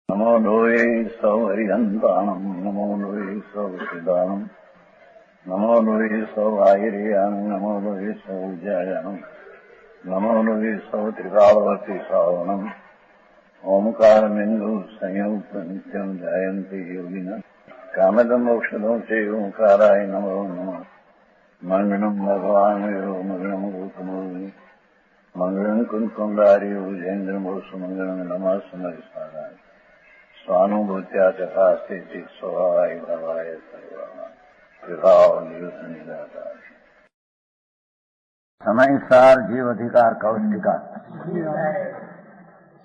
नमो लोये सौहरिहन्ताणम् नमो लोये सौहृदानम् नमो लोये सौभागिर्यानम् नमो लोये सौजायानम् नमो लोये सौत्रिकालवती सावनम् ओंकारमिन्दु संयुक्त नित्यम् जायन्ति योगिनः कामदम् मोक्षदम् च ओंकाराय नमो नमः मङ्गलम् भगवान् वीरो मङ्गलम् रूपमोहि मङ्गलम् कुन्कुण्डारि उजेन्द्रमोसु मङ्गलम् नमः समरिसाराय स्वानुभूत्या तथा स्थिति स्वभावाय भवाय समय सार जीव अधिकार कौशिका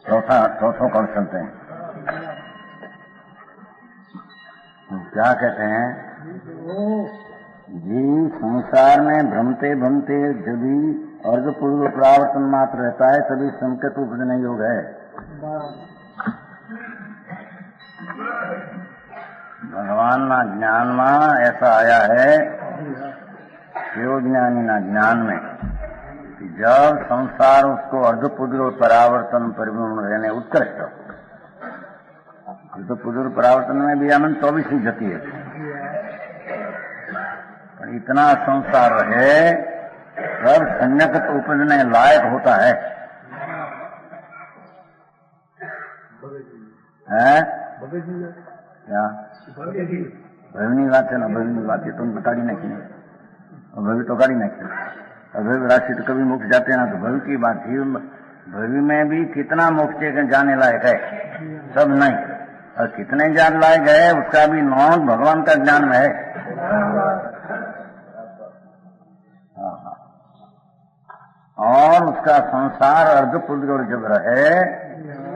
चौथों कौशल हैं। क्या कहते हैं जी, संसार में भ्रमते भ्रमते जब भी अर्ध पूर्व प्रावर्तन मात्र रहता है तभी संकेत उपजन योग है। भगवान ना ज्ञान में ऐसा आया है, शिवज्ञानी ना ज्ञान में, कि जब संसार उसको अर्धपुद्र परावर्तन परिपूर्ण रहने उत्कृष्ट, अर्धपुद्र परावर्तन में भी आनंद 24 ही जती है, पर इतना संसार रहे तब संयत उपजने लायक होता है। क्या भविनी बात है ना, भविनी बात है तुम बता दी नहीं, भवि तो गाड़ी नहीं, भवि राशि तो कभी मोक्ष जाते हैं ना, तो भवि की बात थी। भवि में भी कितना मोक्ष जाने लायक है, सब नहीं, और कितने जान लायक है उसका भी नॉन भगवान का ज्ञान में है। और उसका संसार अर्धपुद्र जब रहे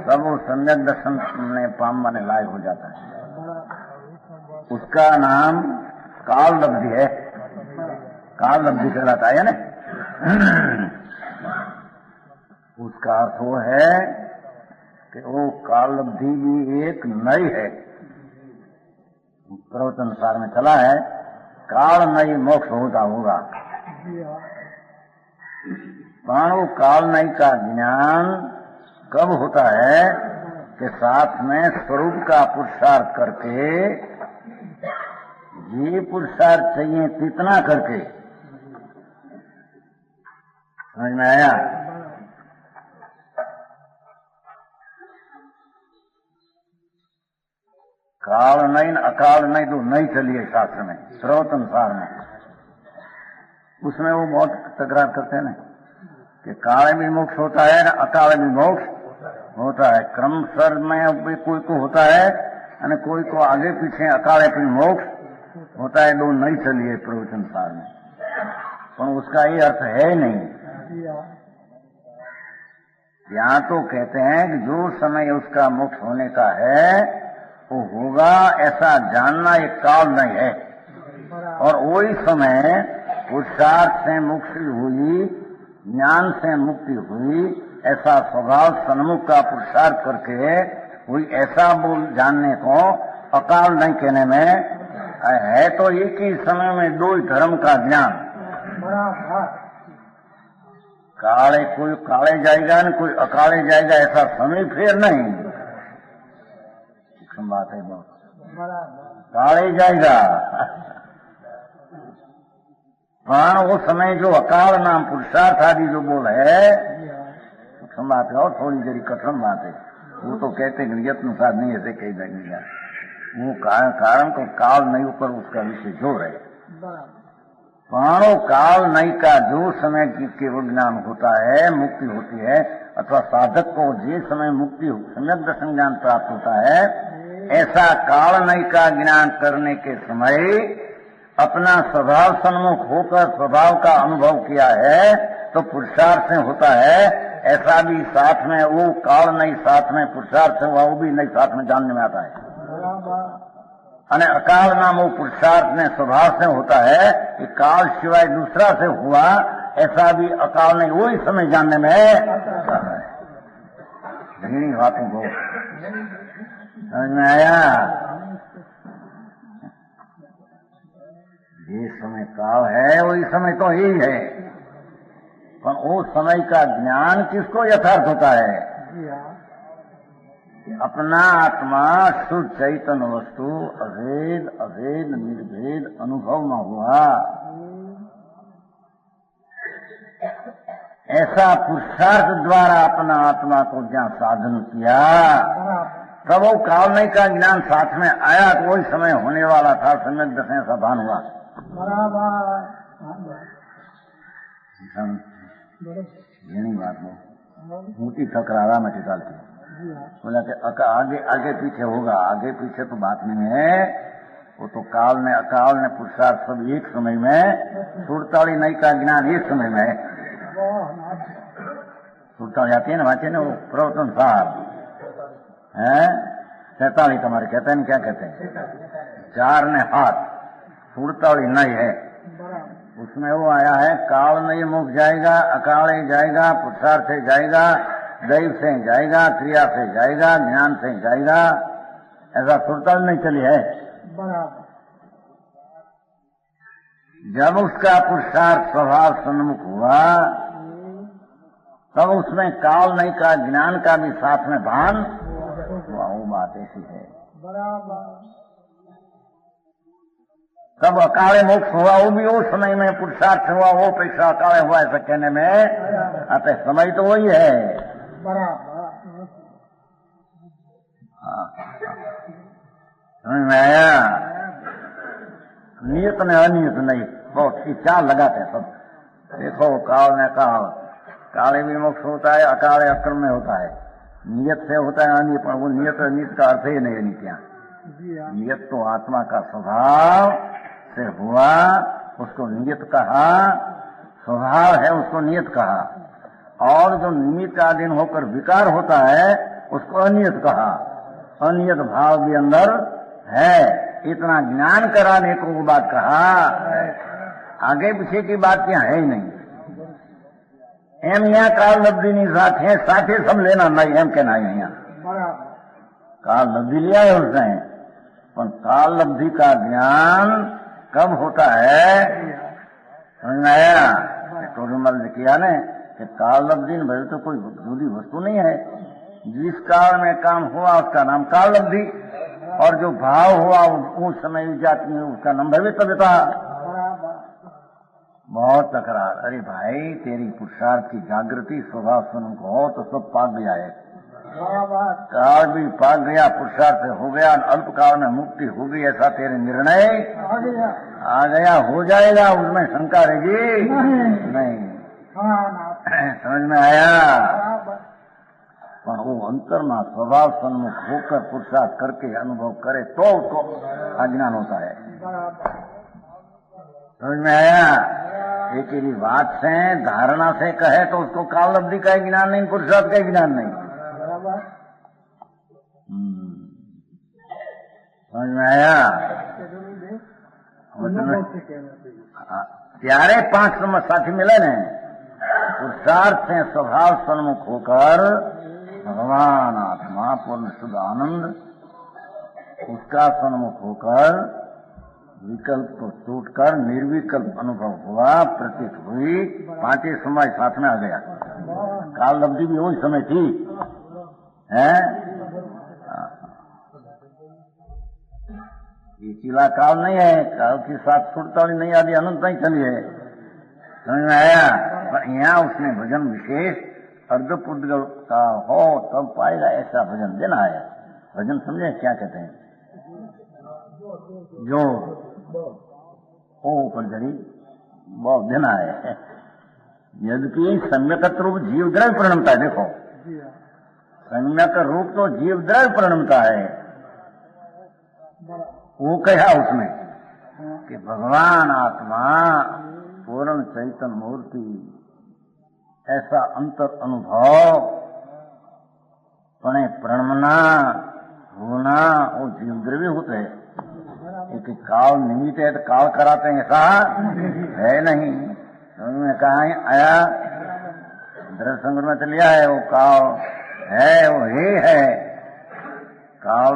तब वो सम्यक दर्शन में पाने लायक हो जाता है। उसका नाम काल लब्धि है, काल लब्धि कहलाता है ना। उसका अर्थ वो है कि वो काल लब्धि भी एक नई है, प्रवचन सार में चला है, काल नई मोक्ष होता होगा। पर वो काल नई का ज्ञान कब होता है कि साथ में स्वरूप का पुरुषार्थ करके, ये पुरुषार्थ चाहिए कितना करके, समझ में आया? काल नहीं अकाल नहीं तो नहीं चलिए शास्त्र में, सर्वोत्तम सार में, उसमें वो बहुत तकरार करते हैं ना कि काल में मोक्ष होता है ना अकाल में मोक्ष होता है। क्रम सर में कोई को होता है और कोई को आगे पीछे अकाले पे मोक्ष होता है। दो नहीं चलिए प्रवचन सार में, पर उसका ये अर्थ है नहीं। यहाँ तो कहते हैं कि जो समय उसका मोक्ष होने का है वो होगा, ऐसा जानना एक काल नहीं है। और वही समय पुरुषार्थ से मुक्ति हुई, ज्ञान से मुक्ति हुई, ऐसा स्वभाव सन्मुख का पुरुषार्थ करके हुई, ऐसा बोल जानने को अकाल नहीं कहने में है। तो एक ही समय में दो ही धर्म का ज्ञान, काले कोई काले जाएगा न कोई अकाले जाएगा, ऐसा समय फेर नहीं। बात है बहुत, काले जाएगा, हाँ वो समय जो अकाल नाम पुरुषार्थ आदि जो बोल है, बात है और थोड़ी जरी कठिन बात है। वो तो कहते हैं यत्न साध नहीं ऐसे कही जाएगा, वो कारण को काल नहीं ऊपर उसका विषय जोर है। पाणो काल नहीं का जो समय केवल ज्ञान होता है, मुक्ति होती है, अथवा साधक को जिस समय मुक्ति सम्यक दर्शन ज्ञान प्राप्त होता है, ऐसा काल नहीं का ज्ञान करने के समय अपना स्वभाव सन्मुख होकर स्वभाव का अनुभव किया है तो पुरुषार्थ से होता है। ऐसा भी साथ में वो काल नहीं साथ में पुरुषार्थ से हुआ, वो भी नहीं साथ में जानने में आता है। अने अकाल नाम वो पुरुषार्थ में स्वभाव से होता है कि काल सिवाय दूसरा से हुआ, ऐसा भी अकाल नहीं वही समय जानने में आता है। धीनी बातों को समझ में आया? ये समय काल है वही समय तो ही है, पर वो समय का ज्ञान किसको यथार्थ होता है? अपना आत्मा शुद्ध चैतन्य वस्तु अभेद अभेद निर्भेद अनुभव न हुआ, ऐसा पुरुषार्थ द्वारा अपना आत्मा को जहाँ साधन किया, तब वो कालमय का ज्ञान साथ में आया तो वही समय होने वाला था। सम्यक दशा ऐसा भान हुआ। यही बात हो मोटी तकरारा में निकालती बोला कि आगे आगे पीछे होगा, आगे पीछे तो बात नहीं है, वो तो काल ने अकाल ने पुरुषार्थ सब एक समय में, सुरताड़ी नई का ज्ञान एक समय में। सुरताड़ी आती है ना वाचे ना वो प्रवचन साहब है, 47 तुम्हारे कहते हैं, क्या कहते हैं, 4 ने हाथ, सुरताड़ी नई है, उसमें वो आया है काल नहीं मुख जाएगा, अकाल ही जाएगा, पुरुषार्थ से जाएगा, दैव से जाएगा, क्रिया से जाएगा, ज्ञान से जाएगा, ऐसा सुरताल नहीं चली है। जब उसका पुरुषार्थ स्वभाव सन्मुख हुआ तब उसमें काल नहीं का ज्ञान का भी साथ में भान हुआ। वो बात ऐसी है। तब अकाले मोक्ष हुआ, वो भी उस समय में पुरुषार्थ हुआ, वो पेक्षा अकाले हुआ, ऐसा कहने में आते समय तो वही है। समझ में आया? नियत ने अनियत नहीं, बहुत की चाल लगाते हैं सब। देखो काल ने काल, काले भी मोक्ष होता है, अकाले अक्रम में होता है, नियत से होता है अनियत, पर वो नियत अनियत का अर्थ ही नहीं है। नित्या नियत तो आत्मा का स्वभाव से हुआ, उसको नियत कहा, स्वभाव है उसको नियत कहा, और जो निमित्त का अधीन होकर विकार होता है उसको अनियत कहा। अनियत भाव भी अंदर है, इतना ज्ञान कराने को वो बात कहा, आगे पीछे की बात यहाँ है ही नहीं। एम यहाँ काल लब्धि नहीं साथ है, साथ ही सब लेना नहीं, एम कहना है यहाँ काल लब्धि लिया है उसने, पर काल लब्धि का ज्ञान कब होता है? समझ में आया? टोडमल ने किया ने कि काल लब्धि भले तो कोई दूसरी वस्तु नहीं है, जिस काल में काम हुआ उसका नाम काल लब्धि, और जो भाव हुआ उस समय जाती है उसका नाम भवितव्यता। बहुत तकरार, अरे भाई तेरी पुरुषार्थ की जागृति स्वभाव सुन को तो सब पाक गया है, काल भी पाक गया, पुरुषार्थ हो गया, अल्प काल में मुक्ति हो गई, ऐसा तेरे निर्णय आ गया, हो जाएगा, उसमें शंका रहेगी नहीं। समझ में आया? पर वो अंतर में स्वभाव सन्मुख होकर पुरुषार्थ करके अनुभव करे तो उसको अज्ञान होता है। समझ में आया? एक ही बात से धारणा से कहे तो उसको काल लब्धि का ज्ञान नहीं, पुरुषार्थ का ज्ञान नहीं। समझ में आया? प्यारे 5 नंबर साथी मिले ने, पुरुषार्थ से स्वभाव सन्मुख होकर भगवान आत्मा पूर्ण शुद्ध आनंद, उसका सन्मुख होकर विकल्प को टूटकर निर्विकल्प अनुभव हुआ, प्रतीत हुई, 5 समय साथ में आ गया। काल लब्धि भी वही समय थी है, ये चिला काल नहीं है, काल के साथ छूटताड़ी नहीं आदि अनंत नहीं चली है। समझ में आया? पर यहाँ उसने भजन विशेष अर्धपुद्गल का हो तब पाएगा, ऐसा भजन देना है। भजन समझे क्या कहते हैं? जो ओ पंचरी बहुत देना है, यद्यपि सम्यक रूप जीव द्रव्य परिणमता है। देखो सम्यक रूप तो जीव द्रव्य परिणमता है, वो कहा उसमें कि भगवान आत्मा पूर्ण चैतन्य मूर्ति, ऐसा अंतर अनुभव पणे प्रणमना होना, वो जीव द्रव्य होते हैं। एक काल निमित्त है तो काल कराते हैं, ऐसा है नहीं। उन्होंने कहा आया द्रव्य संग्रह में चलिया है, वो काल है, वो ही है, काल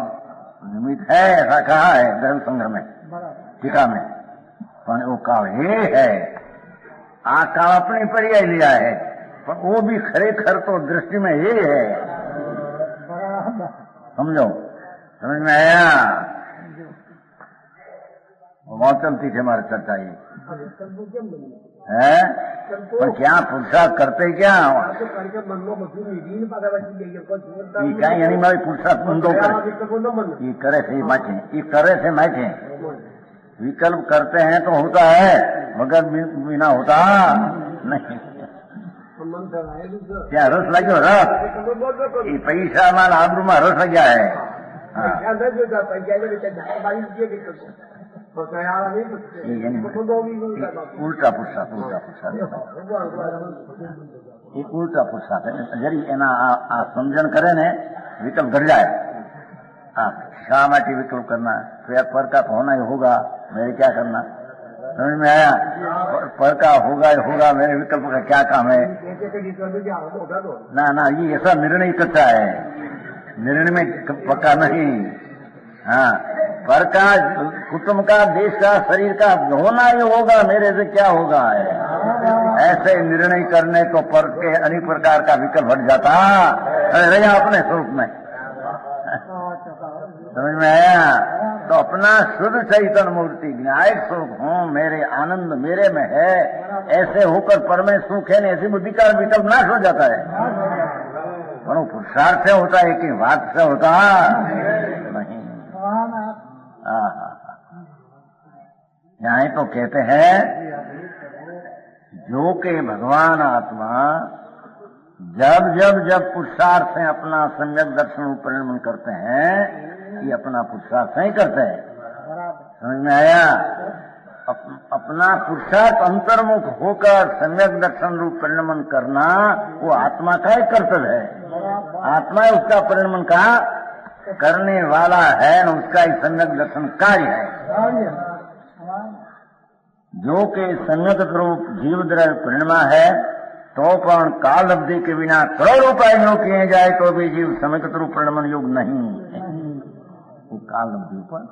निमित्त है, ऐसा कहा है द्रव्य संग्रह में, टीका में, पर वो काल ही है। आ काल अपने पर ही लिया है, पर वो भी खरेखर तो दृष्टि में ही है। समझो, समझ में आया? बहुत चलती थी हमारी चर्चा ये है, पर क्या पुरुषार्थ करते क्या यानी मारी पुरुषार्थ बंदो ये करे से बैठे, ये करे से बैठे, विकल्प करते हैं तो होता है, मगर बिना होता नहीं। क्या रस लगे? रस ये पैसा माल आबरू में रस लग्या है। उल्टा पुरुषार्थ, उल्टा पुरुषार्थ, ये उल्टा पुरुषार्थ है। जरी एना आ समझन करे ने विकल्प घट जाए। शा माटी विकल्प करना, पर का होना ही होगा, मेरे क्या करना? समझ में आया? पर का होगा ही होगा, मेरे विकल्प का क्या काम है? ना ना, ये ऐसा निर्णय करता है, निर्णय में पक्का नहीं। हाँ, पर का, कुटुंब का, देश का, शरीर का होना ही होगा, मेरे से क्या होगा है। ऐसे निर्णय करने तो पर के अनेक प्रकार का विकल्प हट जाता रहा अपने स्वरूप में। समझ में आया? तो अपना शुद्ध चैतन्य मूर्ति न्यायिक स्वरूप हूँ, मेरे आनंद मेरे में है, ऐसे होकर पर में सुख है, ऐसी बुद्धि का विकल्प नाश हो जाता है। पर पुरुषार्थ से होता है कि बात से होता नहीं। यहाँ तो कहते हैं जो के भगवान आत्मा जब जब जब पुरुषार्थ से अपना सम्यक दर्शन परिणमन करते हैं, ये अपना पुरुषार्थ से ही करते हैं। समझ में आया? अपना पुरुषार्थ अंतर्मुख होकर सम्यक दर्शन रूप परिणमन करना वो आत्मा का ही कर्तव्य है। आत्मा उसका परिणमन का करने वाला है, न उसका ही सम्यक दर्शन कार्य है। जो कि सम्यक रूप जीव द्रव्य परिणमा है, तो पण काल अवधि के बिना करोड़ों उपायों किए जाए तो भी जीव सम्यक रूप परिणमन योग नहीं है। वो काल अवधि पर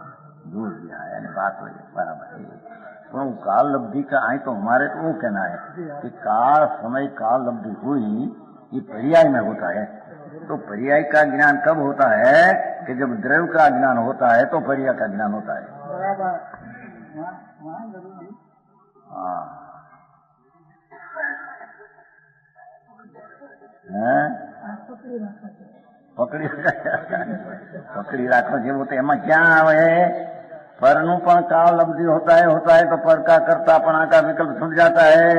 जोर दिया है, यानी बात बराबर है। तो काल अवधि का आए तो हमारे तो वो कहना है कि काल समय काल अवधि हुई, ये पर्याय में होता है। तो पर्याय का ज्ञान कब होता है कि जब द्रव्य का ज्ञान होता है तो पर्याय का ज्ञान होता है। પકડી રાખો જેવું તો એમાં ક્યાં આવે? परनु पण काल अवधि होता है तो पर का कर्ता पना का विकल्प छूट जाता है।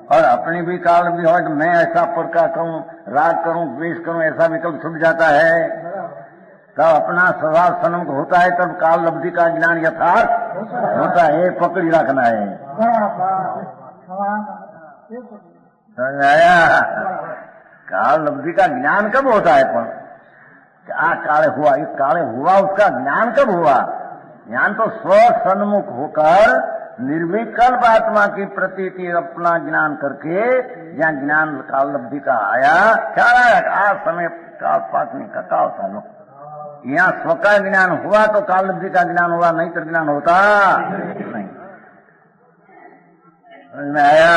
और अपनी भी काल अवधि हो तो मैं ऐसा पर का करूं, राग करूं, द्वेष करूं, ऐसा विकल्प छूट जाता है। तब अपना स्वभाव सन्मुख होता है, तब काल अवधि का ज्ञान यथार्थ होता है। पकड़ी रखना है। काल अवधि का ज्ञान कब होता है? पर क्या काले हुआ, इस काले हुआ, उसका ज्ञान कब हुआ? ज्ञान तो स्व सन्मुख होकर निर्विकल्प आत्मा की प्रतीति अपना ज्ञान करके, जहाँ ज्ञान काल अवधि का आया, क्या आज समय काल पाकने का काल सालो, यहाँ स्व का ज्ञान हुआ तो काल अवधि का ज्ञान हुआ, नहीं तो ज्ञान होता नहीं। समझ में आया?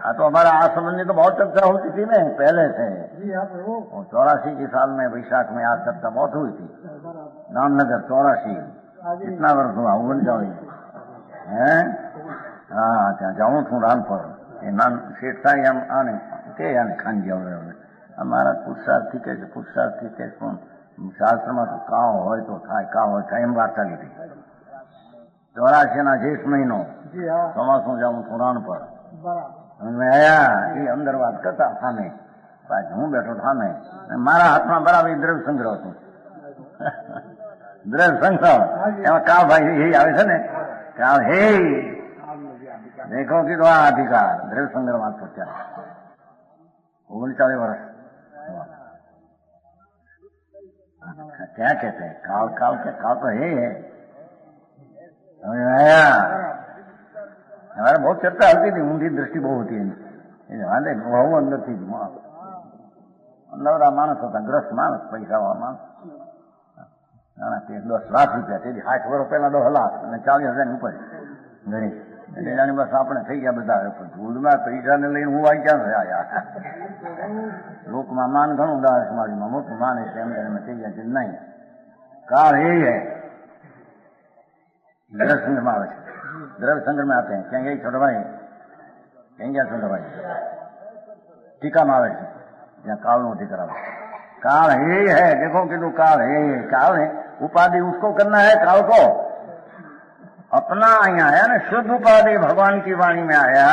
तो हमारा आज संबंधी तो बहुत चर्चा होती थी ना पहले से। 84 के साल में वैशाख में आज चर्चा बहुत हुई थी। रामनगर 84 कितना वर्ष हुआ? 39 है। हाँ, ત્યાં જાઉં છું રામપર એ નાન શેઠ સાહેબ એમ આને કે આને ખાંજી આવે અમારા પુરુષાર્થ થી કે પણ શાસ્ત્રમાં તો કાવ હોય તો થાય, કાવ હોય થાય, એમ વાત ચાલી હતી। 84 ના જેઠ મહિનો ચોમાસું જાઉં છું રામપર। मैं आया ये अंदर बात करता सामे, हूँ बैठो सामे, मारा हाथ में बराबर द्रव्य संग्रह હતું। द्रव्य संग्रह એમાં કાવ ભાઈ એ આવે છે ને, કાવ હે देखो कि तो अधिकार द्रव्य संग्रह बात करते 39 वर्ष क्या कहते हैं? काल काल के काल तो है। आया हमारे बहुत चर्चा होती थी, ऊंधी दृष्टि बहुत होती है। बहु अंदर थी नवरा मानस होता, ग्रस्त मानस, पैसा वाला मानस। 10 लाख रुपया, 60 વર્ષ પહેલા 10 લાખ અને 40,000 ઉપર ઘણી એટલે જાણે બસ આપણે થઈ ગયા બધા. ભૂલમાં પૈસાને લઈને હું આવી ક્યાં આયા? લોકમાં માન ઘણું ઉદાહરણ સમાજમાં મોટું માને છે એમ કરીને થઈ ગયા છે નહીં. काल यही है. द्रव्य संग्रह में आवे. द्रव्य संग्रह में आते हैं. क्या यही छोटा भाई? कहीं क्या छोटा भाई? टीका में आवे છે. यहाँ काल नो टीका आवे. काल यही है. देखो कि तो काल है. काल है उपाधि उसको करना है काल को. अपना यहाँ आया ना शुद्ध उपाधि भगवान की वाणी में आया.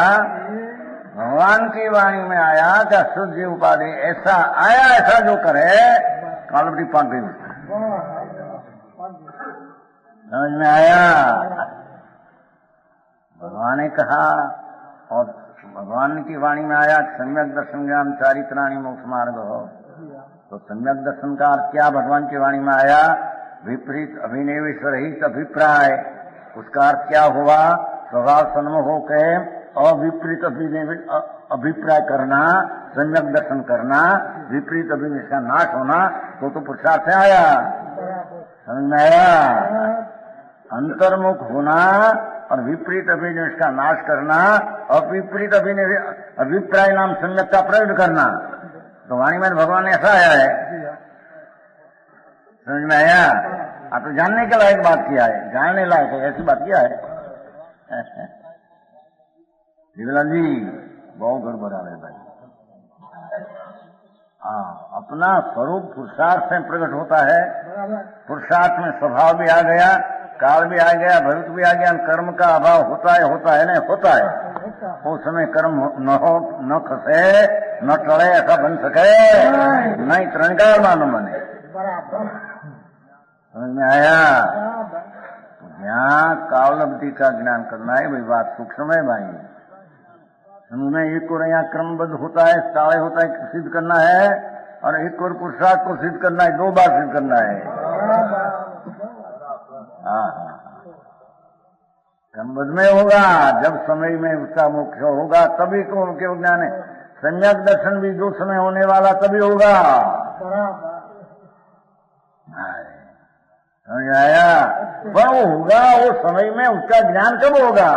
भगवान की वाणी में आया क्या शुद्ध उपाधि ऐसा आया ऐसा जो करे काल बड़ी पाक गई. समझ में आया? भगवान ने कहा और भगवान की वाणी में आया सम्यक दर्शन ज्ञान चारित्राणी मोक्ष मार्ग हो. तो सम्यक दर्शन का अर्थ क्या भगवान की वाणी में आया? विपरीत अभिनिवेश रहित अभिप्राय. उसका अर्थ क्या हुआ? स्वभाव सन्मुख होके अविपरीत अभिप्राय करना, सम्यक दर्शन करना, विपरीत अभिनिवेश का नाश होना. तो पुरुषार्थ से आया. समझ में आया? अंतर्मुख होना और विपरीत अभिनिवेश का नाश करना, अविपरीत अभिप्राय नाम सम्यक का प्रयोग करना. तो वाणी में भगवान ने ऐसा आया है. समझ में आया? आप तो जानने के लायक बात किया है. जानने लायक है ऐसी बात किया है. जीवलाल जी बहुत गड़बड़ आ रहे भाई. अपना स्वरूप पुरुषार्थ से प्रकट होता है. पुरुषार्थ में स्वभाव भी आ गया, काल भी आ गया, भविष्य भी आ गया. कर्म का अभाव होता है नहीं होता है. उस समय कर्म न हो, न खसे, न टले ऐसा बन सके नहीं. त्रणकार मानो बने. समझ में आया? यहाँ कालब्धि का ज्ञान करना है भाई. बात सूक्ष्म है भाई. में एक और यहाँ क्रमबद्ध होता है, ताड़े होता है सिद्ध करना है और एक और पुरुषार्थ को सिद्ध करना है. 2 बार सिद्ध करना है. हाँ क्रमबद्ध में होगा. जब समय में उसका मुख्य होगा तभी को केवल ज्ञान है. सम्यक दर्शन भी जो समय होने वाला तभी होगा. समझ आया? पर वो होगा वो समय में उसका ज्ञान कब होगा?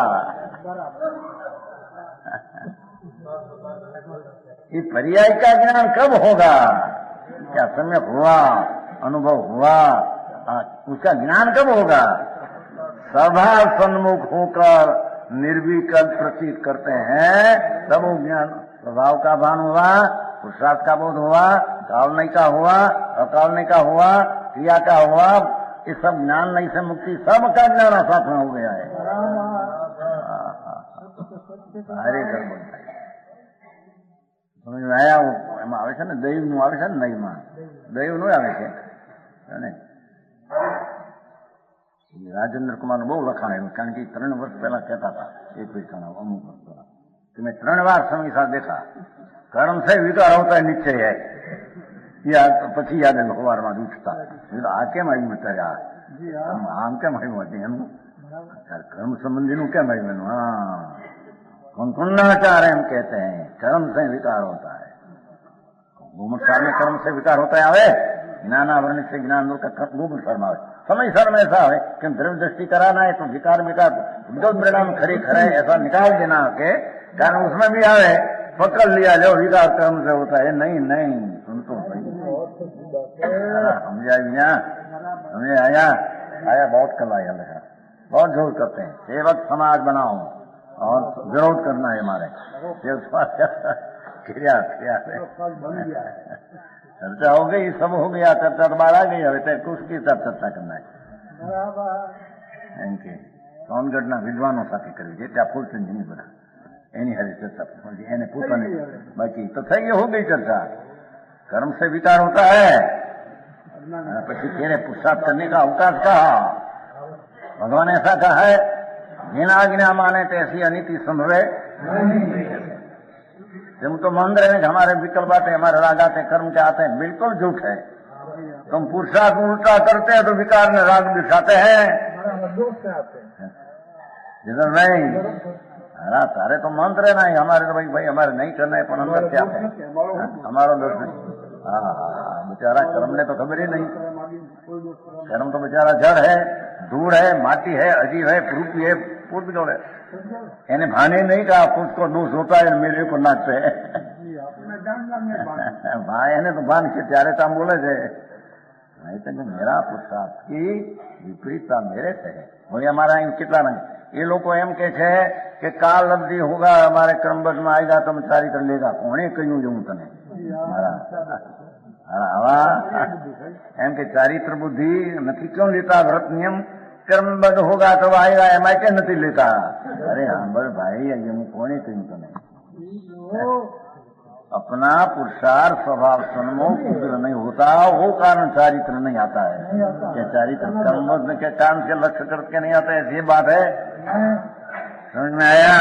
ये पर्याय का ज्ञान कब होगा? क्या सम्यक हुआ, अनुभव हुआ, उसका ज्ञान कब होगा? सभा सन्मुख होकर निर्विकल्प प्रतीत करते हैं तब वो ज्ञान स्वभाव का भान हुआ, पुरुषार्थ का बोध हुआ, कालनय का हुआ, अकालनय का हुआ, क्रिया का हुआ. ये सब ज्ञान नहीं से मुक्ति सबका ज्ञान साथ में हो गया है. हरे कर्म समझ में आया? એમાં આવે છે ને દૈવનું આવે છે ને નહીમાં દૈવનું આવે છે. રાજેન્દ્ર કુમારનું બહુ લખાણ આવ્યું કારણ કે 3 વર્ષ પહેલા કહેતા હતા એક વિષયના અમુક વર્ષ પહેલા कि मैं 3 बार समय साथ देखा. कर्म से विकार होता है निश्चय है. या પછી યાદ આવ્યું સવારમાં ઉઠતા આ કેમ આવ્યું અત્યારે? આમ કેમ આવ્યું હતું એનું કર્મ સંબંધીનું કેમ આવ્યું એનું? हाँ कुंकुन्नाचार हम कहते हैं कर्म से विकार होता है. गुमसार में कर्म से विकार होता है. आवे ज्ञानावरण से ज्ञान का गुमसार में आवे. समय सर में ऐसा है कि द्रव्य दृष्टि कराना है तो विकार दो परिणाम खरी खरे ऐसा निकाल देना के कारण उसमें भी आवे. पकड़ लिया जो विकार कर्म से होता है. नहीं सुन तो समझा समझे आया? बहुत कल आया लगा. बहुत जोर करते हैं सेवक समाज बनाओ और विरोध करना है हमारे. चर्चा हो गई, सब हो गया. चर्चा तो बाहर आ गई. હવે कुछ की चर्चा करना है. સોનગઢના વિદ્વાનો સાથે કરવી છે ત્યાં ફૂલચંદજી બધા એની હારી ચર્ચા એને પોતાની બાકી તો થઈ हो गई चर्चा. कर्म से विकार होता है પછી तेरे पुरुषार्थ करने का अवकाश कहा. भगवान ऐसा कहा है बिना आज्ञा माने तैसी अनिति संभवे. तुम तो मान रहे हैं हमारे विकल्प आते हैं, हमारे राग आते हैं, कर्म के आते हैं. बिल्कुल झूठ है. तुम पुरुषार्थ उल्टा करते हैं तो विकार में राग दिखाते हैं. जिधर नहीं तारे तो मंत्र है ना हमारे तो भाई हमारे नहीं करना है पर अंदर क्या है हमारा दोष नहीं. बेचारा कर्म ने तो खबर ही नहीं. कर्म तो बेचारा जड़ है, धूल है, माटी है, अजीब है, रूपी है, कूद गए। એને भाने नहीं कहा उसको दोष होता है मेरे को नाचते है भाई એને तो भान के ત્યારે ता बोले थे नहीं तो मेरा पुरुषार्थ की विपरीतता मेरे से है। बोले हमारा इन कितना नहीं ये लोग एम के छे कि काल अवधि होगा हमारे क्रमबद्ध में आएगा तो चारित्र लेगा कोने क्यों जूं तने हवा एम के चारित्र बुद्धि नहीं क्यों लेता व्रत नियम क्रमबद्ध होगा तो आएगा एम के नहीं लेता। अरे हाँ भाई ये हूँ कोने क्यों तने अपना पुरुषार्थ स्वभाव सन्मुख उग्र नहीं होता वो कारण चारित्र नहीं आता है। क्या चारित्र कर्मबद्ध के कारण से लक्ष्य करके नहीं आता है ये बात है समझ में आया।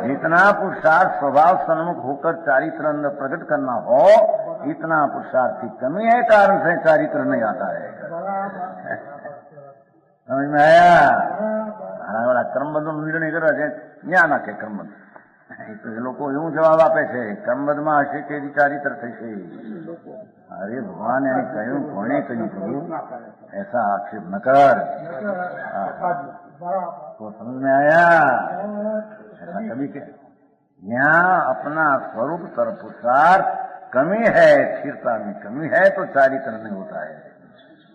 जितना पुरुषार्थ स्वभाव सन्मुख होकर चारित्र अंदर प्रकट करना हो इतना पुरुषार्थ की कमी है कारण से चारित्र नहीं आता है। समझ में आया। वाला क्रमबद्ध निर्णय कर ज्ञान आके क्रमबद्ध तो ये लोग यूं जवाब आपे छे क्रमबद्ध में हशे तेरी चारित्र थशे। अरे भगवान ने कहूं कोने कहूं प्रभु ऐसा आक्षेप न कर तो समझ में आया। ऐसा कभी के यहाँ अपना स्वरूप पुरुषार्थ कमी है स्थिरता में कमी है तो चारित्र नहीं होता है।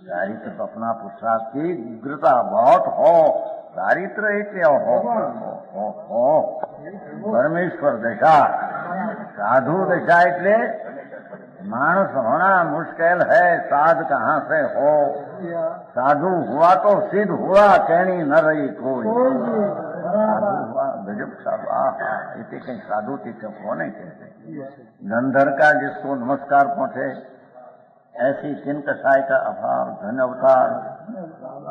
चारित्र तो अपना पुरुषार्थ की उग्रता बहुत हो चारित्र एक हो परमेश्वर दशा साधु दशा એટલે मानस होना मुश्किल है साध कहाँ से हो साधु हुआ तो सिद्ध हुआ कहनी न रही कोई साधु हुआ गजब साधु इतने कहीं साधु थी कब होने कहते गंधर का जिसको नमस्कार पहुंचे ऐसी किन कसाय का अभाव धन अवतार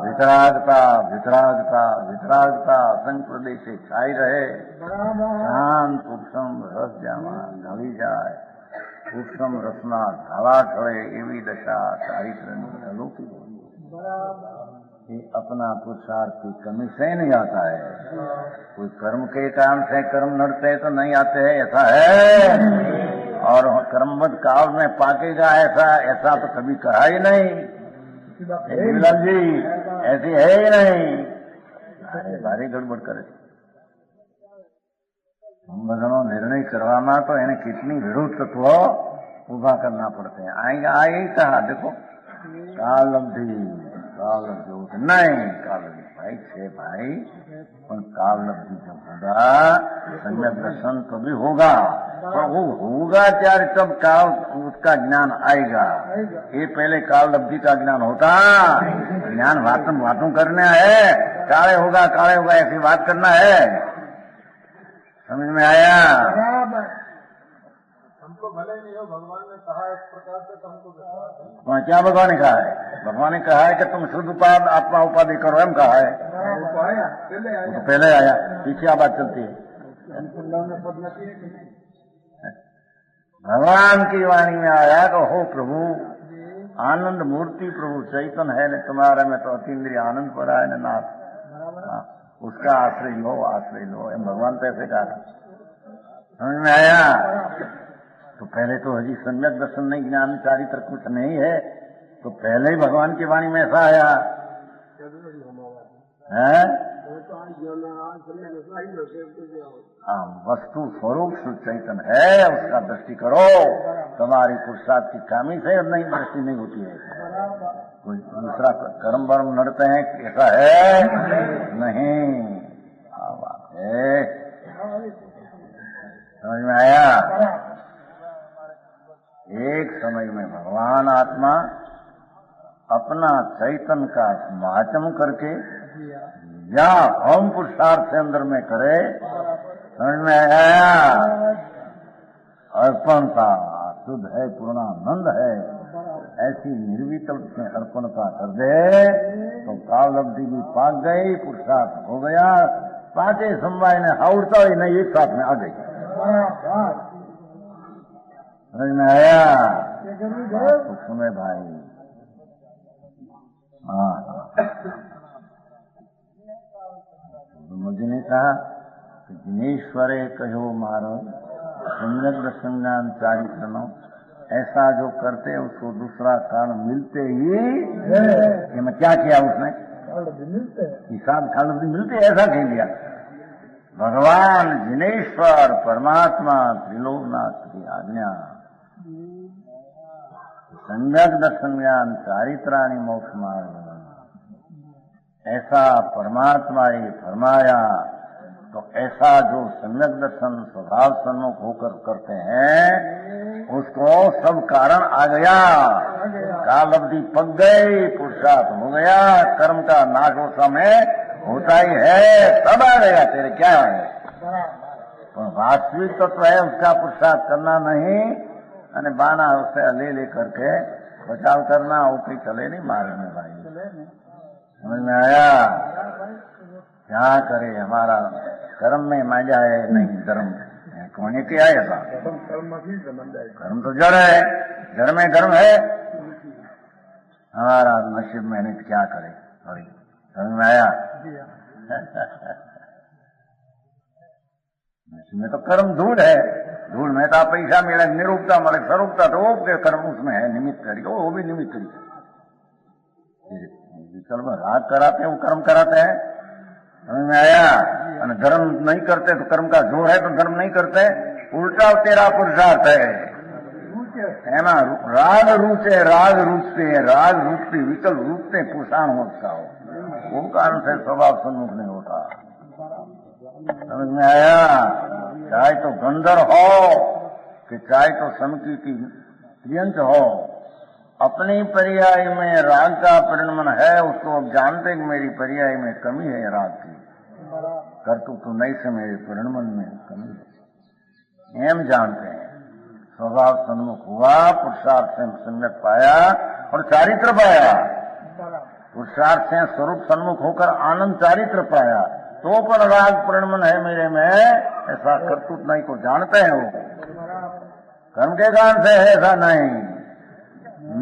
वितरागता वितरागता वितरागता असंग प्रदेश से छाई रहे शांत उपशम रस जावा ढली जाए उपशम रसना ढाला ढळे एवी दशा चारित्र अलौकिक ये अपना पुरुषार्थ की कमी से नहीं आता है। कोई कर्म के कारण से कर्म नड़ते तो नहीं आते हैं ऐसा है और कर्मबद्ध काल में पाकेगा ऐसा ऐसा तो कभी कहा ही नहीं लाल जी ऐसी है ही नहीं। अरे भारी गड़बड़ करे बधानो निर्णय करवाना तो इन्हें कितनी विरुद्ध तत्व उभा करना पड़ते हैं। आएगा आए कहा देखो काल अवधि नहीं काल भाई छे भाई पर काल अवधि जब होगा सम्यक दर्शन तो भी होगा पर वो होगा त्यारे तब काल उसका ज्ञान आएगा। ये पहले काल अवधि का ज्ञान होता ज्ञान बातों करना है काले होगा ऐसी बात करना है। समझ में आया। हमको भले नहीं हो भगवान ने कहा इस प्रकार से तुमको क्या भगवान ने कहा है भगवान ने कहा है कि तुम शुद्ध उपाधि आत्मा उपाधि करो एम कहा है तो पहले आया पीछे आ बात चलती है। भगवान की वाणी में आया तो हो प्रभु आनंद मूर्ति प्रभु चैतन है न तुम्हारे में तो अतीन्द्रिय आनंद पर आए न नाथ उसका आश्रय लो भगवान पैसे कहा समझ में आया। तो पहले तो हजी सम्यक दर्शन नहीं ज्ञान चारित्र कुछ नहीं है तो पहले ही भगवान की वाणी में ऐसा आया है। वस्तु स्वरूप शुद्ध चैतन है उसका दृष्टि करो तुम्हारी पुरुषार्थ की खामी से नहीं दृष्टि नहीं होती है। कोई दूसरा कर्म वर्म लड़ते हैं ऐसा है नहीं बात है। समझ में आया। एक समय में भगवान आत्मा अपना चैतन का महाचम करके या हम पुरुषार्थ से अंदर में करे समझ में आया। अर्पणता शुद्ध है पूर्णानंद है ऐसी निर्विकल्प में अर्पणता कर दे तो काल अवधि भी पाक गई पुरुषार्थ हो गया। पांचे समवाय ने हाउड़ता ही नहीं एक साथ में आ गई। समझ में आया। सुने भाई मुझे नहीं कहा कि जिनेश्वरे कहो मारो सम्यक दर्शन ज्ञान चारित्र नो ऐसा जो करते उसको दूसरा कारण मिलते ही कि मैं क्या किया उसने हिसाब खाल मिलते ऐसा कह दिया भगवान जिनेश्वर परमात्मा त्रिलोकनाथ की आज्ञा सम्यक दर्शन ज्ञान चारित्राणी मोक्ष मार्ग, ऐसा परमात्मा ही फरमाया। तो ऐसा जो सम्यक दर्शन स्वभाव सन्मुख होकर करते हैं उसको सब कारण आ गया, काल अवधि पक गई, पुरुषार्थ हो गया, कर्म का नाश हो समय होता ही है, सब आ गया तेरे क्या है। तो वास्तविक तत्व है उसका पुरुषार्थ करना नहीं, અને बाना उसे ले करके बचाव करना, वो कहीं चले नहीं मार्ग में भाई। समझ में आया? क्या करे, हमारा कर्म में मजा है नहीं धर्म कोने के आए था। कर्म तो जड़ है, जड़ में धर्म है, हमारा नसीब में नहीं क्या करे। सॉरी, समझ में आया? नसीब में तो कर्म धूल है, धूल में तो पैसा मिले, निरूपता मिले, स्वरूपता तो वो के कर्म उसमें है, निमित्त करी वो भी निमित्त करी। विकल में राग कराते हैं, वो कर्म कराते हैं। समझ में आया? धर्म नहीं करते तो कर्म का जोर है तो धर्म नहीं करते, उल्टा तेरा पुरुषार्थ है ना। राग रूपते, राग रूपते, राग रूपते विकल रूपते पुरुषार्थ होता हो, वो कारण से स्वभाव सन्मुख नहीं होता। समझ में आया? चाहे तो गंधर हो कि चाहे तो सनकी की प्रियंत हो, अपनी पर्याय में राग का परिणमन है, उसको अब जानते कि मेरी पर्याय में कमी है राग की, करतु तो नहीं से मेरे परिणमन में कमी है, एम जानते हैं। स्वभाव सन्मुख हुआ, पुरुषार्थ से सम्यक पाया और चारित्र पाया, पुरुषार्थ से स्वरूप सन्मुख होकर आनंद चारित्र पाया, तो पर राग परिणमन है मेरे में, ऐसा करतुत नहीं को जानते हैं वो, कर्म के कारण से है ऐसा नहीं।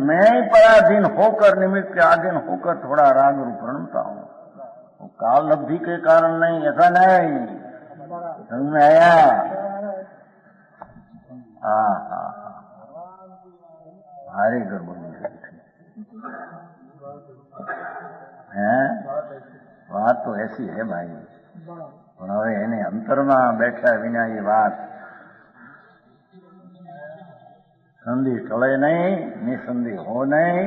मैं ही पराधीन होकर, निमित्त के अधीन होकर थोड़ा राग रूप प्रणमता हूँ, वो काल लब्धि के कारण नहीं, ऐसा नहीं। समझ में आया? भारी गड़बड़ी है, बात तो ऐसी है भाई, પણ હવે એને અંતરમાં બેઠા વિના એ વાત સંધિ ટળે નહીં, નિસંધિ હો નહીં,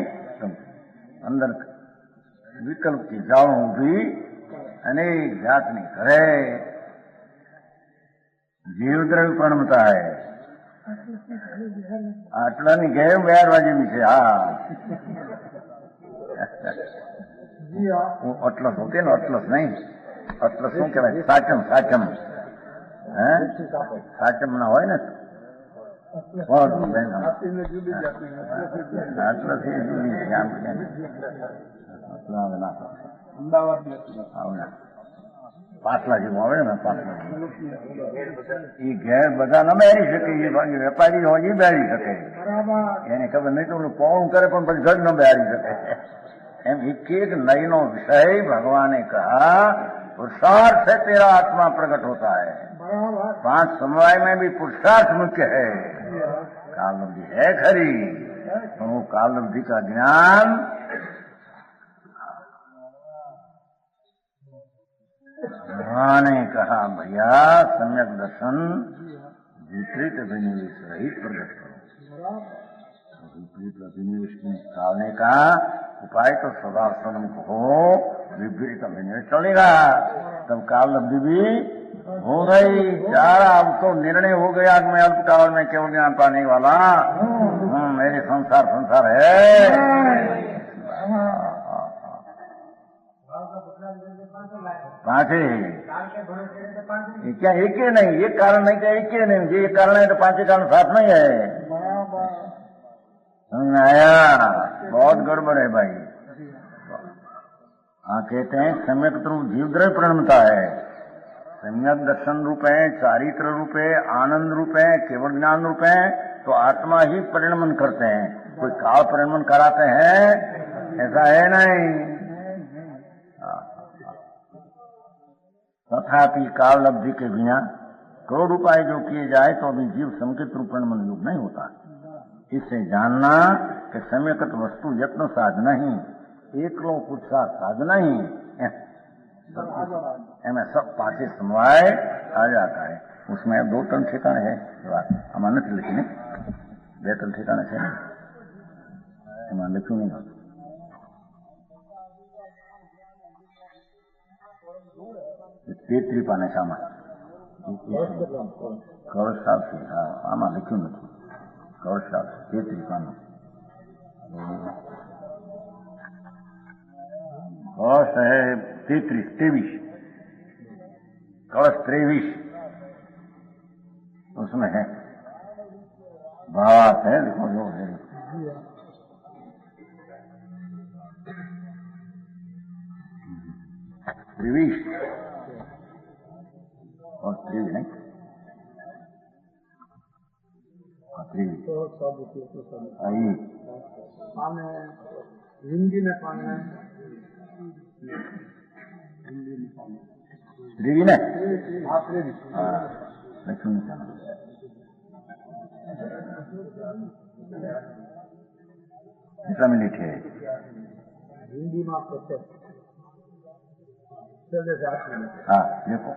અંદર વિકલ્પ की जाओ ઊભી अनेक જાતની કરે, જીવદ્રવ્ય પ્રણમતા है આટલાની ઘેર 12 વાગીની છે। હા અટલસ હોતી ને, અટલસ નહીં, અટલસ શું કહેવાય? સાચમ, સાચમ, હે સાચમ ના હોય ને, પાટલા જેવું આવે ને, પાટલા એ ઘેર બધા ન બેરી શકે, એ વેપારી હોય એ બેરી શકે, એને ખબર નહીં તો પૌણ કરે પણ પછી ઘર ન બેરી શકે। એમ એક એક નયનો વિષય ભગવાને कहा पुरुषार्थ से तेरा आत्मा प्रकट होता है। 5 समवाय में भी पुरुषार्थ मुख्य है। कालब्धि है खरी, तो वो कालब्धि का ज्ञान भगवाने कहा भैया सम्यक दर्शन विपरीत अभिनिवेश रहित प्रकट करो। विपरीत अभिनिवेश निकालने का उपाय तो स्वभाव सन्मुख हो, विपरीत अभिनिवेश चलेगा, तब काल लब्धि भी हो गई। चारा अब तो निर्णय हो गया कि मैं अल्पकाल में केवल ज्ञान पाने वाला, मेरे संसार संसार है। पांचे क्या एक ही नहीं, एक कारण नहीं क्या एक ही नहीं, ये एक कारण है तो 5 कारण साथ नहीं है। आया? बहुत गड़बड़ है भाई। हाँ कहते हैं सम्यक रूप जीवद्रव्य प्रणमता है, सम्यक दर्शन रूप है, चारित्र रूप है, आनंद रूप है, केवल ज्ञान रूप है, तो आत्मा ही परिणमन करते हैं, कोई काल परिणमन कराते हैं ऐसा है नहीं। तथापि काल लब्धि के बिना करोड़ उपाय जो किए जाए तो अभी जीव समुचित रूप परिणमन योग नहीं होता। इससे जानना कि सम्यकत वस्तु यत्न साधना ही, एकलो पुरुषार्थ साधना ही एम सब पासे समवाय आ जाता है। उसमें 2-3 ठिकाने है आमा नहीं लिखी नहीं 2-3 ठिकाने है एम लिखू नहीं तेतरी पाने सामा कौरसाल से हाँ आमा लिखू नहीं कौरसाल तेतरी पाना कलश है 23 कलश 23 उसमें है भावार्थ है लिखो जो है 23 और 23 नहीं 23 आई हिंदी में पाना त्रिवी ने हाँ लक्ष्मी कितना मिनट है हिंदी में हाँ देखो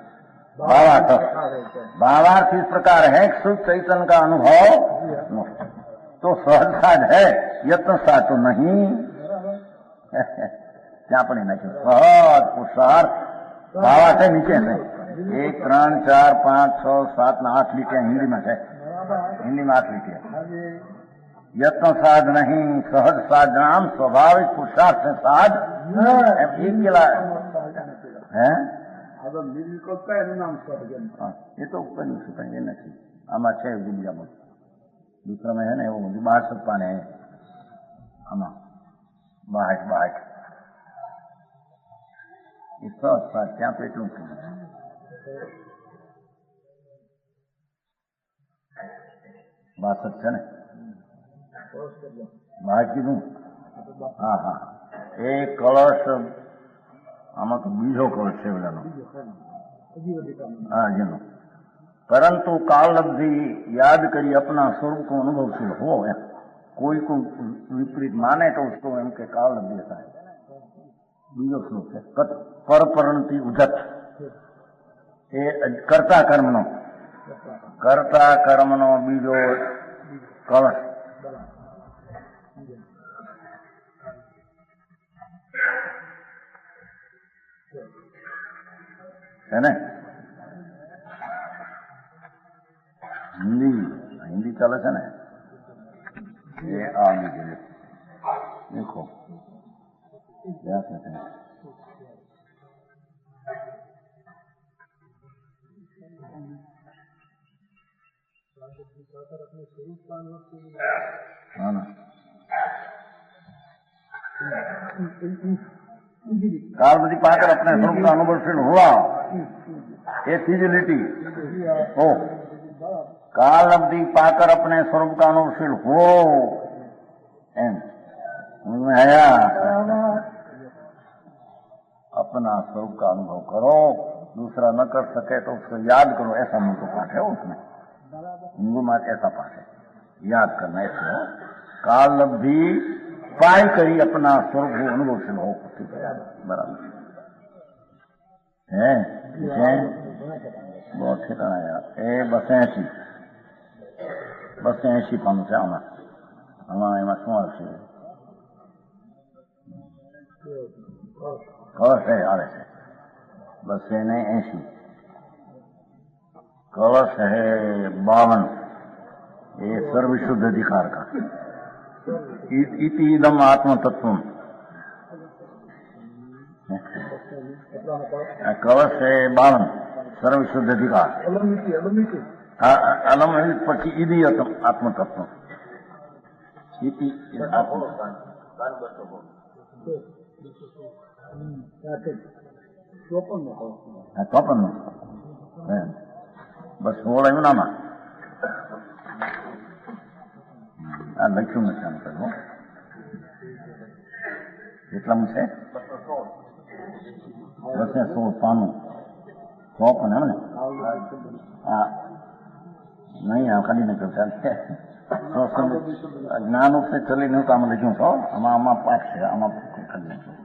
भावार्थ इस प्रकार है कि शुद्ध चैतन्य का अनुभव तो सहजसाध है यत्न साध तो नहीं क्या पढ़े ना क्यों सहज पुरुषार्थ भावार्थ है नीचे से 1, 3, 4, 5, 6, 7 ने 8 लिखे हिंदी में है हिंदी में 8 लिखे यत्न साध नहीं सहज साध नाम स्वाभाविक पुरुषार्थ से साध एक केला है ये तो ऊपर नहीं सुपेंगे नहीं आमा छे बीजा में दूसरा में है ना वो 62 पाने है आमा 62 इस क्या पेटू 62 है ना 62 कीधु हाँ हाँ एक कलश आमा तो बीजो कलश है बोलानो हाँ जीनो परंतु काल अवधि याद करी अपना स्वरूप को अनुभवशील हो कोई को विपरीत माने तो उसको एम के काल अवधि है बीजो श्लोक है पर परंती उजत ए करता कर्मनो बीजो कलश है ना हिंदी चले છે ને ये आगे के देखो क्या कहते हैं हाँ ना कालबद्धि पाकर अपने स्वरूप का अनुभवशील हुआ ये फिजिलिटी हो काल अवधि पाकर अपने स्वरूप का अनुभवशील हो एम उनमें आया अपना स्वरूप का अनुभव करो दूसरा न कर सके तो उसको याद करो ऐसा मुझको पाठ है उसमें हिंदू में ऐसा पाठ है याद करना ऐसे हो काल अवधि पाई करी अपना स्वरूप अनुभवशील हो बराबर है बहुत ठिकाना यार ए 280 पाનું છે આમાં એમાં શું આવશે કળશ આવે છે 280 कलश है 52 ये सर्वशुद्ध अधिकार का इति इदम आत्म तत्व कलश है 52 सर्वशुद्ध अधिकार अलम पक्षी इति आत्म तत्व इति ચોપન બસ 16 યુનામાં આ લખ્યું નથી આમ કહ્યું કેટલામાં છે 216 પાનું 54 એમ ને હા નહીં આ કાઢી નાખ્યું ચાલશે જ્ઞાન ઉપસે ચલી નહીં તો આમાં લખ્યું છો આમાં પાઠ છે આમાં કાઢી નાખ્યું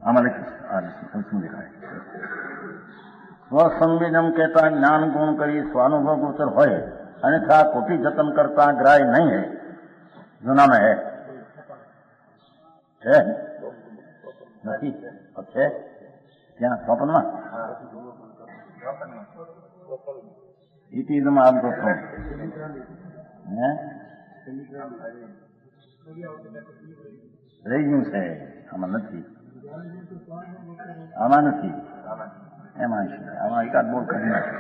हमारे लिखा है સ્વસંવેદન કહેતા જ્ઞાન ગુણ કરી સ્વાનુભવ ગોચર હોય अन्यथा खोटी जतन करता ग्राह्य नहीं है। जूना में है नहीं है क्या स्वपन में इतिदम आप दोस्तों રહી ગયું છે આમાં નથી આમાં નથી એમાં છે આમાં એકાદ બોલ કરી નાખે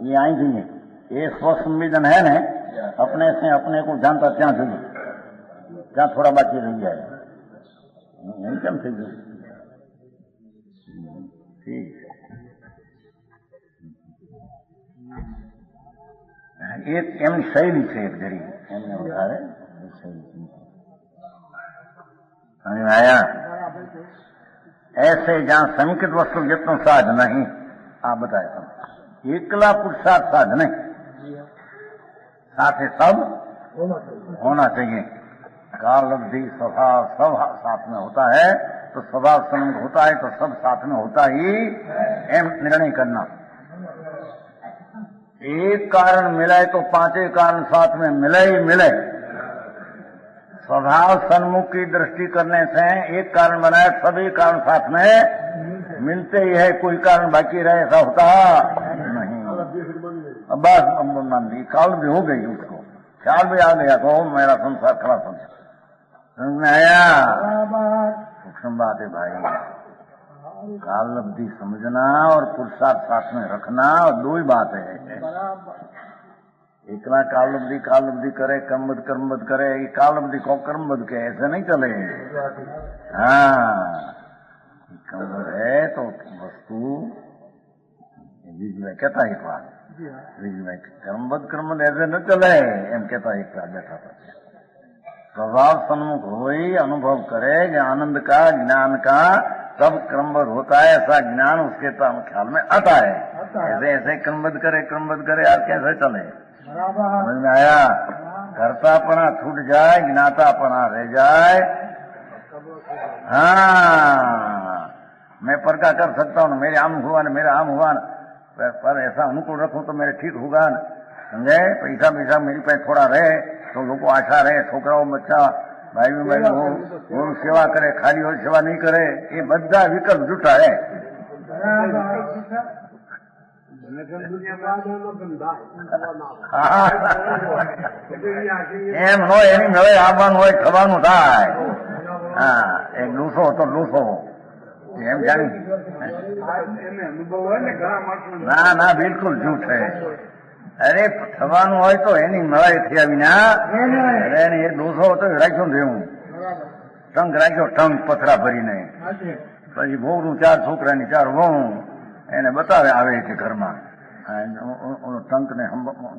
ये आई थी ये स्वसंवेदन है ना अपने से अपने को जानता त्या સુધી ત્યાં થોડા બાકી રહી જાય એમ કેમ થઈ ગયું ઠીક એક એમની શૈલી છે એક જરી એમને વધારે શૈલી आया ऐसे जहां समीकृत वस्तु जितना साध नहीं आप बताए तुम एकला पुरुषार्थ साध नहीं साथ ही सब होना चाहिए। काल अवधि स्वभाव सब साथ में होता है तो स्वभाव संबंध होता है तो सब साथ में होता ही एम निर्णय करना। एक कारण मिले तो पांचे कारण साथ में मिले ही मिले। स्वभाव सन्मुख की दृष्टि करने से एक कारण बनाए सभी कारण साथ में मिलते ही है कोई कारण बाकी रहे ऐसा होता नहीं। अब बस मान ली काल भी हो गई उसको ख्याल भी आ गया तो मेरा संसार खड़ा समझ समझ में आया। सूक्ष्म बात है भाई काल अवधि समझना और पुरुषार्थ साथ में रखना और दो ही बात है। एकला काल अवधि करे कर्मबद्ध करे ये काल अवधि को कर्मबद्ध के ऐसे नहीं चले। हाँ कर्मबद्ध है तो वस्तु बीज में कहता एक बार बीज में कर्मबद्ध ऐसे न चले एम कहता एक बार बैठा था स्वभाव सन्मुख हो ही अनुभव करे कि आनंद का ज्ञान का सब क्रमबद्ध होता है ऐसा ज्ञान उसके ख्याल में आता है। ऐसे ऐसे क्रमबद्ध करे यार कैसे चले समझ में आया। कर्तापना छूट जाए ज्ञातापना रह जाए। हाँ मैं पर का कर सकता हूँ मेरे आम हुआ न मेरा आम हुआ न पर ऐसा अनुकूल रखूं तो मेरे ठीक होगा न समझे। पैसा मेरी पे थोड़ा रहे तो लोगों को आशा रहे छोकराओ बच्चा भाई भाई वो सेवा करे खाली हो सेवा नहीं करे ये बद्दा विकल्प जुटा है। એમ હોય એની હવે આવવાનું હોય થવાનું થાય। હા એક લૂસો તો લૂસો એમ જાણી ના બિલકુલ જૂઠ है। અરે થવાનું હોય તો એની મળાઈ થયા વિના એને એ લૂસો તો રાખ્યો રહેવું ટંક રાખ્યો ટંક પથરા ભરીને પછી વહુનું 4 છોકરાની 4 વહુ એને બતાવે આવે છે ઘરમાં ટંક ને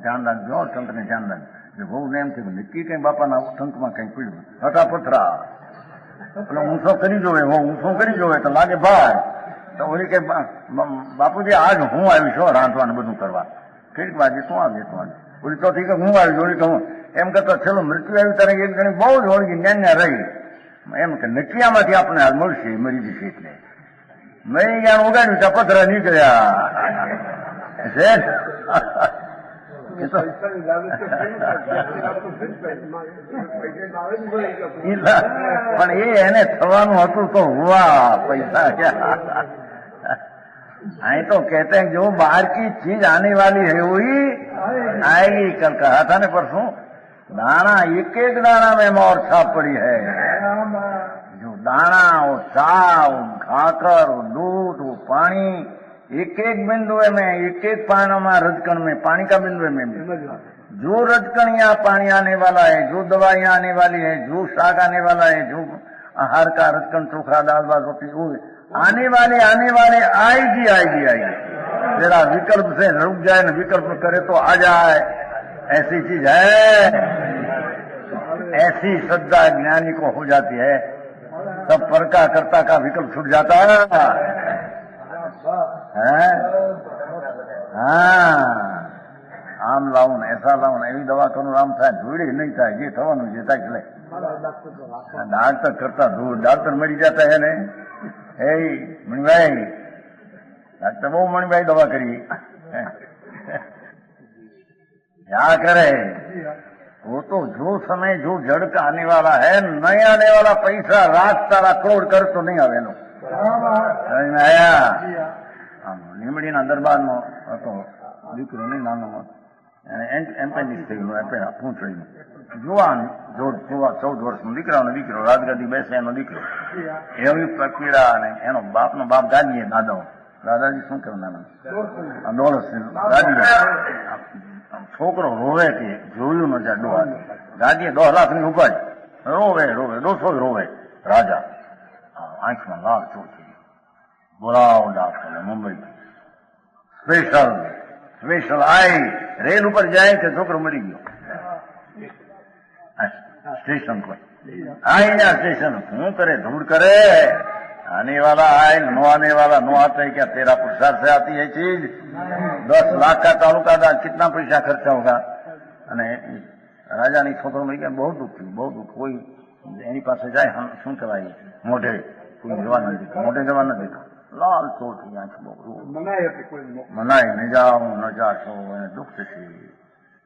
ધ્યાન રાખજો ટંક ને ધ્યાન રાખજો બહુ ને એમ થયું નક્કી કઈ બાપાના ટંકમાં કઈ પડ્યું હટા પથરા એટલે ઊંચો કરી જોવે ઊંચો કરી જોવે તો લાગે ભાઈ તો ઓલી કે બાપુજી આજ હું આવી છું રાંધવાનું બધું કરવા કેટલીક બાજુ શું આવે તું ઓલી તો કે હું આવી ઓલી તો હું એમ કરતા છેલ્લો મૃત્યુ આવ્યું ત્યારે એક જણી બહુ જ ઓળખી ન્યા રહી એમ કે નકિયામાંથી આપણે હાલ મળશે મરી જશે એટલે મરી ગયા ઉગાડ્યું ત્યાં પથરા નીકળ્યા પણ એને થવાનું હતું તો હુआ पैसा क्या आई तो कहते हैं जो बाहर की चीज आने वाली है वही आएगी। कल कहा था ने परसों दाना एक एक दाना में मोर छाप पड़ी है। जो दाना वो चाव खाकर वो दूध वो पानी एक एक बिंदु में एक एक पानी में रजकण में पानी का बिंदु में जो रजकण यहाँ पानी आने वाला है जो दवाइयाँ आने वाली है जो शाक आने वाला है जो आहार का रजकण चोखा दाल बात रोटी वो आने वाले आएगी जरा विकल्प से रुक जाए न विकल्प करे तो आ जाए ऐसी चीज है। ऐसी श्रद्धा ज्ञानी को हो जाती है तब पर का कर्ता का विकल्प छूट जाता है। हाँ આમ લાવું ને એસા લાવું ને એવી દવા કરું આમ થાય ધૂળી નહીં થાય જે થવાનું છે થાય લે ડાક્ટર કરતા ધૂળ ડાક્ટર મળી જતા હે ને એ મણિભાઈ ડાક્ટર બહુ મणिभाई दवा करिए क्या करे वो तो जो समय जो जड़ का आने वाला है नहीं आने वाला पैसा रात तारा करोड़ कर तो नहीं आवे नो समझ में आया લીમડી ના દરબાર નો હતો દીકરો નહીં નાનો એમ્પેન્ડિક્સ થઈ ગયું પૂંછડીનું જુવાન 14 વર્ષનો દીકરાનો દીકરો રાજગાદી બેસે એનો દીકરો એવી પીડા અને એનો બાપનો બાપ ગાદીએ દાદાજી શું કેવું નાના દોડસ ગાદી છોકરો રોવે કે જોયું ન જાય ડોહા ગાદીએ 10 લાખની ઉપાય રોવે રોવે ડોસો રોવે રાજા આંખમાં લાળ ચોર થઈ બોલાવો ડાક્ટર મુંબઈ સ્પેશલ આઈ રેલ ઉપર જાય કે છોકરો મળી ગયો स्टेशन पर आई ना स्टेशन हूँ करे धूड़ करे आने वाला आए नो आने वाला नो आता है क्या तेरा पुरुषार्थ से आती है चीज 10 लाख का तालुका था कितना पैसा खर्चा होगा અને રાજાની છોકરો મળી ગયા બહુ દુઃખ થયું બહુ દુઃખ કોઈ એની પાસે જાય શું કહેવાય મોઢે કોઈ જવા ન દેતા મોઢે જવા ન દેતા લાલ ચોર થઈ આંખ બહુ મનાય ન જાઓ ન જાશો એને દુઃખ થશે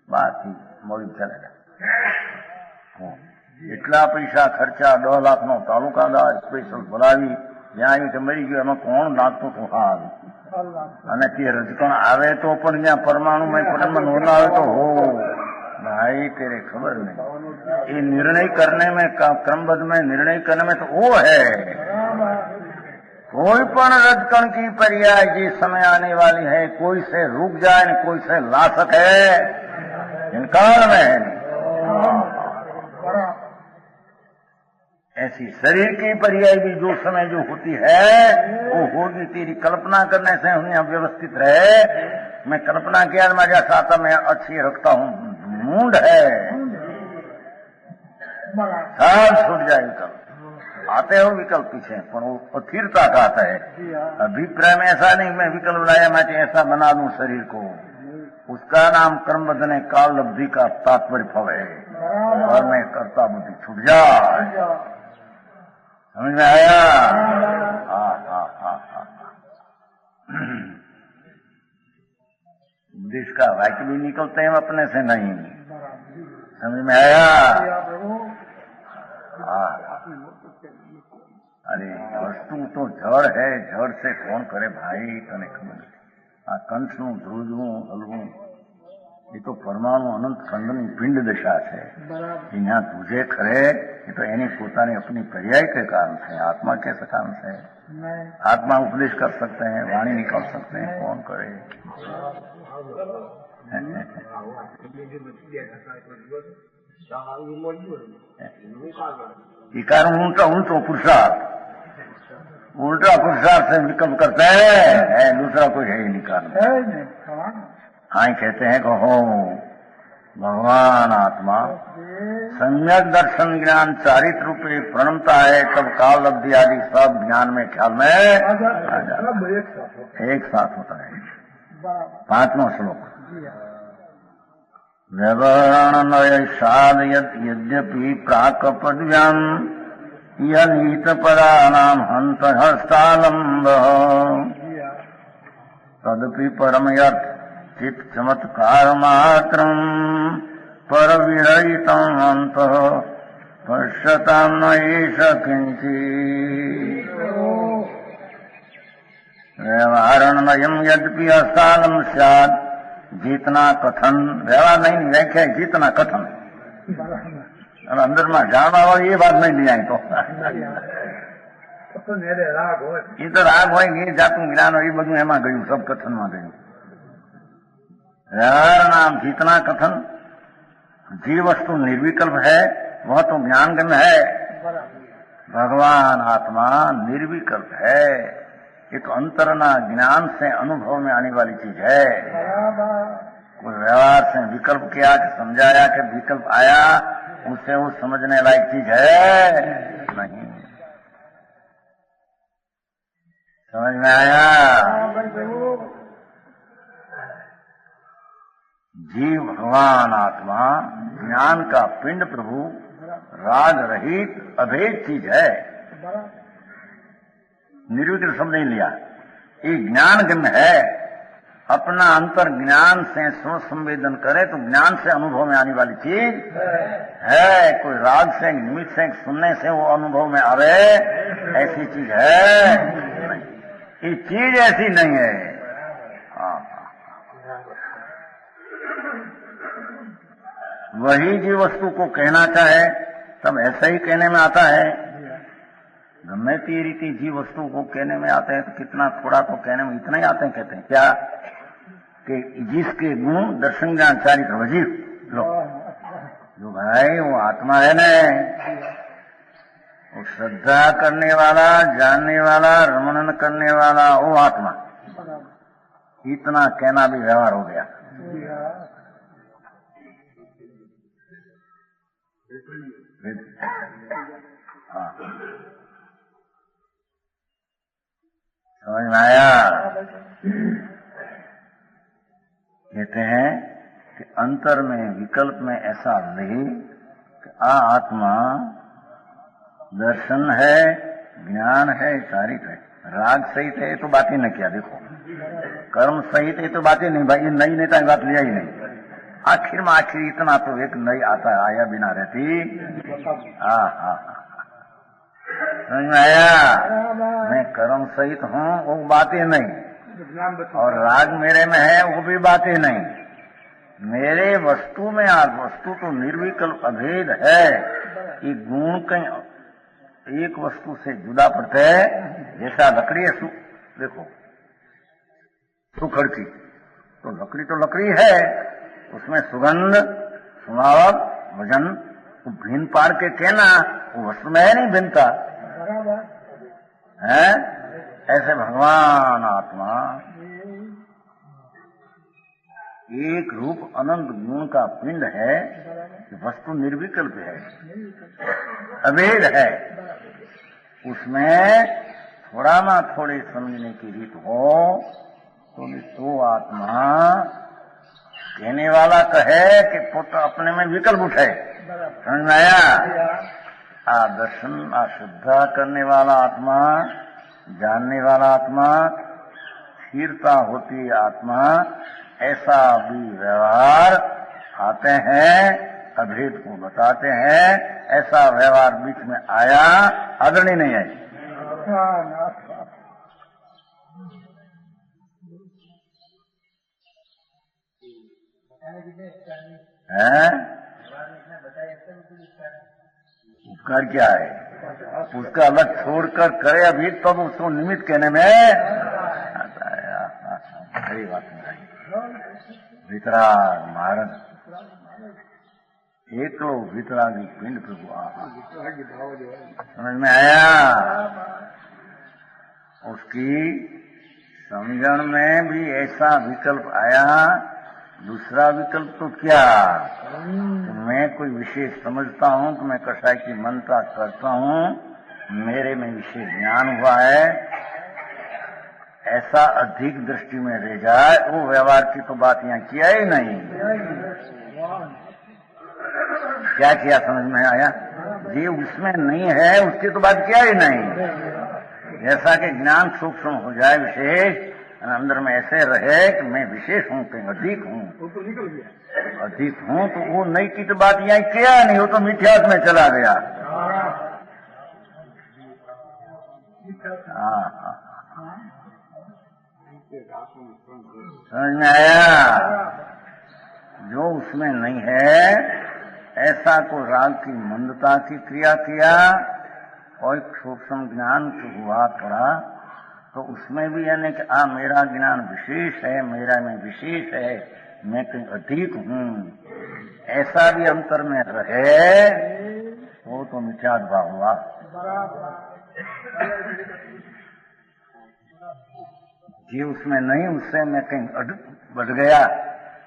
બાકી મળી ચાલે એટલા પૈસા ખર્ચા 10 લાખનો તાલુકાદાર સ્પેશલ બોલાવી જ્યાં આવી મરી ગયો એમાં કોણ નાખતું હતું હાલ અને તે રજકણ આવે તો પણ જ્યાં પરમાણુમાં પટનમાં નોંધ આવે તો હો भाई तेरे खबर नहीं ये निर्णय करने में क्रमबद्ध में निर्णय करने में तो वो है कोई पण रजकण की पर्याय जिस समय आने वाली है कोई से रुक जाए न कोई से ला सके इनकार में है ऐसी शरीर की पर्याय भी जो समय जो होती है वो होगी तेरी कल्पना करने से उन्हें व्यवस्थित रहे मैं कल्पना किया मैं चाहता मैं अच्छी रखता हूँ मूड है सब छूट जाए विकल्प आते हो विकल्प पीछे पर वो अस्थिरता का आता है अभिप्राय में ऐसा नहीं मैं विकल्प लाया मैं ऐसा बना दूं शरीर को उसका नाम कर्मबद्ध ने काल लब्धि का तात्पर्य फल है और मैं करता बुद्धि छूट जाए समझ में आया देश का वाक्य भी निकलते हैं अपने से नहीं समझ में आया अरे वस्तु तो जड़ है जड़ से कौन करे भाई तने खबर आ कंठનું ધ્રુજવું હલવું એ તો પરમાણુ અનંત ખંડની પિંડ દશા છે यहाँ तुझे खरे ये तो एनी પોતાની अपनी पर्याय के कारण से आत्मा कैसे कारण से आत्मा उपदेश कर सकते हैं वाणी निकाल सकते हैं कौन करे ये कारण उल्टा पुरुषार्थ से विकल्प करते हैं दूसरा कोई है ही नहीं कारण हाँ कहते हैं कि हो भगवान आत्मा सम्यक दर्शन ज्ञान चारित्र रूपे प्रणमता है तब काल अवधि आदि सब ज्ञान में ख्याल में एक साथ होता है 5वां श्लोक व्यवहारणय साध यद्यपि प्राक पदव्याम यनीत पदानाम हंत हस्तालंब तदपि परमयर्थ चित चमत्कार मात्रम पर विरहितम अंत पश्यताम न एष किंचित् व्यवहारणयम यद्यपि हस्तालम स्यात् जीतना कथन व्यवहार नहीं व्याख्या जीतना कथन अंदर में जाना हो ये बात नहीं ली आई तो ये तो राग हो ये जातु ज्ञान हो ये બધું એમાં ગયું सब कथन में गયું व्यवहार नाम जीतना कथन जी वस्तु निर्विकल्प है वह तो ज्ञान गम्य है भगवान आत्मा निर्विकल्प है एक अंतरना ज्ञान से अनुभव में आने वाली चीज है कोई व्यवहार से विकल्प किया कि समझाया कि विकल्प आया उससे वो समझने लायक चीज है नहीं समझ में आया जीव भगवान आत्मा ज्ञान का पिंड प्रभु राग रहित अभेद चीज है। निर्विकल्प शब्द नहीं लिया, ये ज्ञान गम्य है। अपना अंतर ज्ञान से संवेदन करे तो ज्ञान से अनुभव में आने वाली चीज है। कोई राग से निमित्त से सुनने से वो अनुभव में आवे ऐसी चीज है नहीं। ये चीज ऐसी नहीं है। वही जीव वस्तु को कहना चाहे तब ऐसा ही कहने में आता है। गम्य की रीति जीव वस्तु को कहने में आते हैं तो कितना थोड़ा तो कहने में इतना ही आते हैं। कहते हैं क्या कि जिसके गुण दर्शन ज्ञान चारित्र वजीव लो, जो भाई वो आत्मा है न, वो श्रद्धा करने वाला, जानने वाला, रमणन करने वाला वो आत्मा, इतना कहना भी व्यवहार हो गया। हाँ, समझ में आया? कहते हैं कि अंतर में विकल्प में ऐसा नहीं कि आत्मा दर्शन है, ज्ञान है, चारित्र है। राग सहित है तो बात ही न किया। देखो कर्म सहित है तो बात ही नहीं भाई, नई नेता बात लिया ही नहीं। आखिर में आखिर इतना तो एक नई आता आया बिना रहती। समझ में आया? मैं कर्म सहित हूँ वो बात ही नहीं, और राग मेरे में है वो भी बात ही नहीं। मेरे वस्तु में वस्तु तो निर्विकल्प अभेद है। ये गुण कहीं एक वस्तु से जुदा पड़ते है। जैसा लकड़ी है, देखो सुखड़ की तो लकड़ी है, उसमें सुगंध, सुनावट, वजन भिन्न पार के कहना वो वस्तु में है नहीं भिन्नता है। ऐसे भगवान आत्मा एक रूप अनंत गुण का पिंड है, वस्तु निर्विकल्प है, अभेद है। उसमें थोड़ा ना थोड़ी समझने की रीत हो तो आत्मा कहने वाला कहे कि पुत्र अपने में विकल्प उठे। समझ में आया? दर्शन श्रद्धा करने वाला आत्मा, जानने वाला आत्मा, स्थिरता होती आत्मा, ऐसा भी व्यवहार आते हैं, अभेद को बताते हैं। ऐसा व्यवहार बीच में आया, आदरणीय नहीं आई है। उपकार क्या है? उसका अलग छोड़कर करे अभी तब तो उसको निमित्त कहने में आता है। सही बात नहीं। वितराग महाराज एक लोग वितरागी पिंड प्रभु समझ में आया? उसकी समझण में भी ऐसा विकल्प आया। दूसरा विकल्प तो क्या कि मैं कोई विशेष समझता हूँ कि मैं कसाई की मनता करता हूँ, मेरे में विशेष ज्ञान हुआ है, ऐसा अधिक दृष्टि में रह जाए। वो व्यवहार की तो बात यहाँ किया ही नहीं। क्या किया समझ में आया? जी उसमें नहीं है उसकी तो बात किया ही नहीं। जैसा कि ज्ञान सूक्ष्म हो जाए विशेष, अंदर में ऐसे रहे कि मैं विशेष हूँ, कहीं अधिक हूँ, अधिक हूँ, तो वो नई की तो बात यहाँ किया नहीं, वो तो मिथ्यात्व में चला गया। समझ में आया? जो उसमें नहीं है, ऐसा को राग की मंदता की क्रिया किया और सूक्ष्म ज्ञान हुआ थोड़ा, तो उसमें भी यानी कि मेरा ज्ञान विशेष है, मेरा में विशेष है, मैं कहीं अधिक हूँ, ऐसा भी अंतर में रहे, वो तो मिथ्यात्व भाव हुआ। जी उसमें नहीं, उससे मैं कहीं बढ़ गया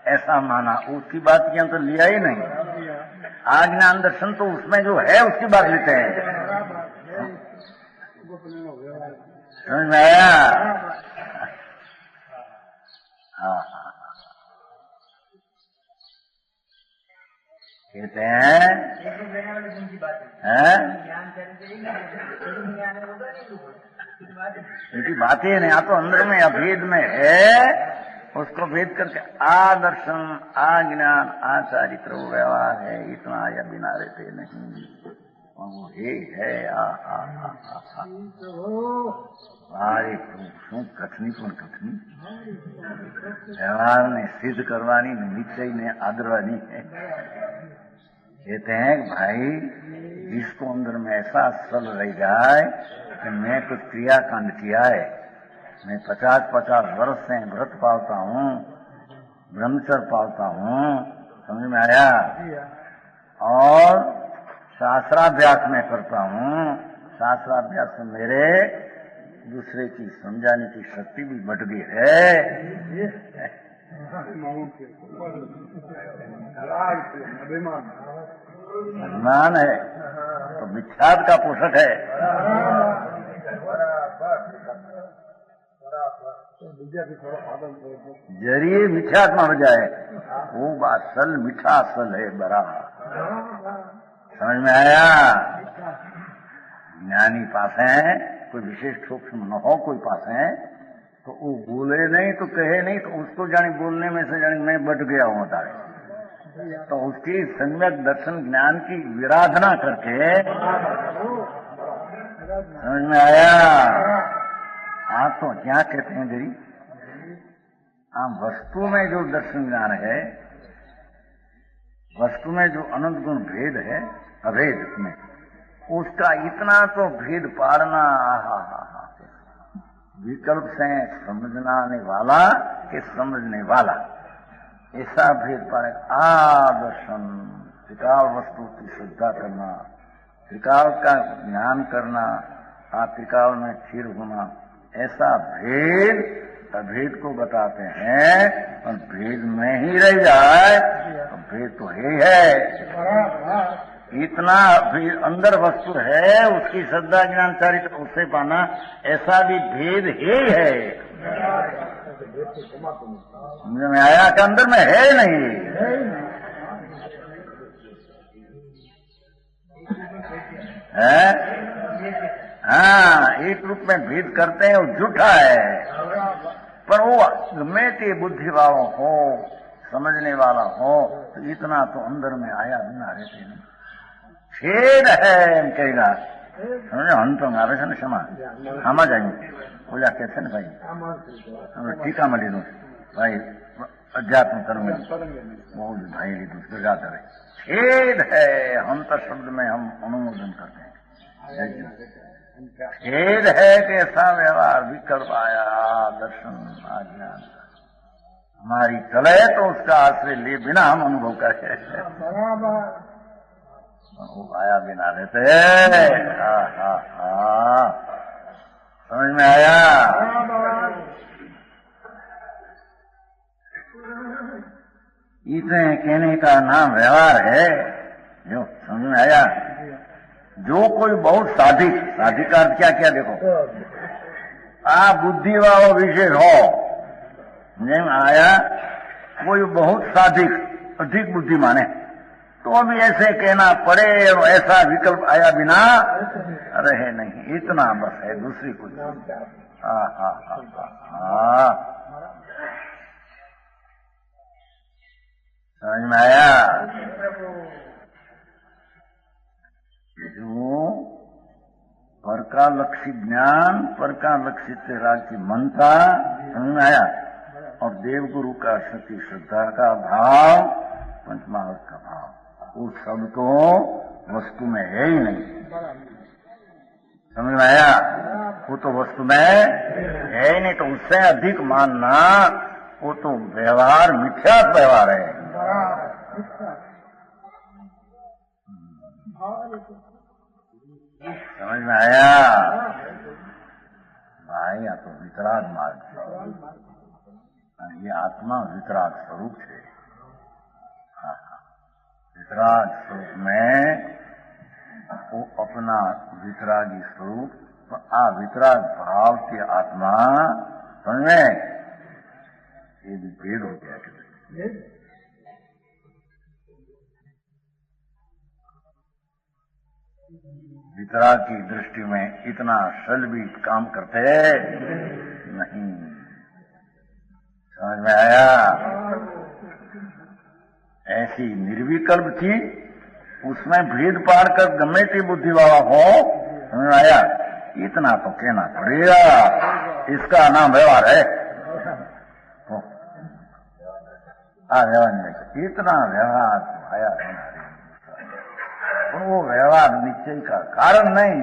ऐसा माना, उसकी बात यहाँ तो लिया ही नहीं। आज्ञान दर्शन तो उसमें जो है उसकी बात लेते हैं। समझ में आया? हाँ। कहते हैं इनकी बातें नहीं, आ तो अंदर में अभेद में है, उसको भेद करके आ दर्शन, आ ज्ञान, आ चारित्र व्यवहार है, इतना आया बिना रहते नहीं, वो है મારી શું કથની પણ કથની વ્યવહારને સિદ્ધ કરવાની, નિશ્ચયને આદરવાની है। कहते हैं कि भाई जिसको अंदर में ऐसा सल रह जाए कि मैं कुछ क्रियाकांड किया है, मैं 50-50 वर्ष से व्रत पालता हूँ, ब्रह्मचर्य पालता हूँ, समझ में आया, और शास्त्राभ्यास में करता हूँ, शास्त्राभ्यास में मेरे दूसरे की समझाने की शक्ति भी बढ़ गई है। अभिमान है तो मिथ्यात्व का पोषक है। जरिए मिथ्यात्मा हो जाए वो बात सल मीठा सल है बरा, समझ में आया। ज्ञानी पास है, कोई विशेष सूक्ष्म न हो कोई पास है तो वो बोले नहीं तो कहे नहीं, तो उसको जाने बोलने में से जाने मैं बट गया हूँ तारे, तो उसकी सम्यक दर्शन ज्ञान की विराधना करके, समझ में आया। आप तो क्या कहते हैं जरी, आप वस्तु में जो दर्शन ज्ञान है, वस्तु में जो अनंत गुण भेद है, अभेद में, उसका इतना तो भेद पाड़ना, विकल्प से समझने वाला के समझने वाला, ऐसा भेद पाड़े। दर्शन, त्रिकाल वस्तु की श्रद्धा करना, त्रिकाल का ज्ञान करना, त्रिकाल में स्थिर होना, ऐसा भेद अभेद को बताते हैं। और भेद में ही रह जाए तो भेद तो है। इतना भी अंदर वस्तु है, उसकी श्रद्धा ज्ञान चारित्र उससे पाना, ऐसा भी भेद ही है। समझ में आया कि अंदर में है नहीं है। हाँ, एक रूप में भेद करते हैं, वो झूठा है, पर वो गमे बुद्धि वालों हो, समझने वाला हो, तो इतना तो अंदर में आया बिना रहते नहीं। छेद है એમ કહેલા, સમજો હંતંગ આવે છે ને ક્ષમા આમાં જ આવ્યું, ઓલા કે છે ને ભાઈ હવે ટીકામાં લીધું ભાઈ અધ્યાત્મ કર્મ બહુ જ ભાઈ લીધું ગગાધરે। छेद है हंत शब्द में हम अनुमोदन करते हैं। छेद है कि ऐसा व्यवहार विकल्प आया, दर्शन आज्ञान हमारी चले तो उसका आश्रय ले बिना हम अनुभव करें, वो आया बिना रहते। समझ में आया। इतने कहने का नाम व्यवहार है, जो समझ में आया। जो कोई बहुत साधिक, साधिक अर्थ क्या क्या देखो, बुद्धि वालों विशेष हो, समझ में आया। कोई बहुत साधिक अधिक बुद्धि माने तो भी ऐसे कहना पड़े, और ऐसा विकल्प आया बिना रहे नहीं, इतना बस है, दूसरी कुछ। समझ में आया। जो पर का लक्षित ज्ञान, पर का लक्षित राग की मनता, समझ में आया। और देवगुरु का सती श्रद्धा का भाव, पंचमहाभूत का भाव, वो सब तो वस्तु में है ही नहीं। समझ में आया। वो तो वस्तु में है ही नहीं, तो उससे अधिक मानना वो तो व्यवहार मिथ्या व्यवहार है। समझ में आया भाई। या तो वितराग मार्ग है, ये आत्मा वितराग स्वरूप है। वितराग स्वरूप में वो अपना वितरागी स्वरूप, वितराग भाव की आत्मा, समझ में, ये भी भेद हो गया। वितराग की दृष्टि में इतना सरल भी काम करते नहीं। समझ में आया? ऐसी निर्विकल्प थी, उसमें भेद पार कर गमे की बुद्धि वाला हो। समझ में आया? इतना तो कहना पड़ेगा, इसका नाम व्यवहार है। व्यवहार नहीं, इतना व्यवहार आया तो वो व्यवहार निश्चय का कारण नहीं।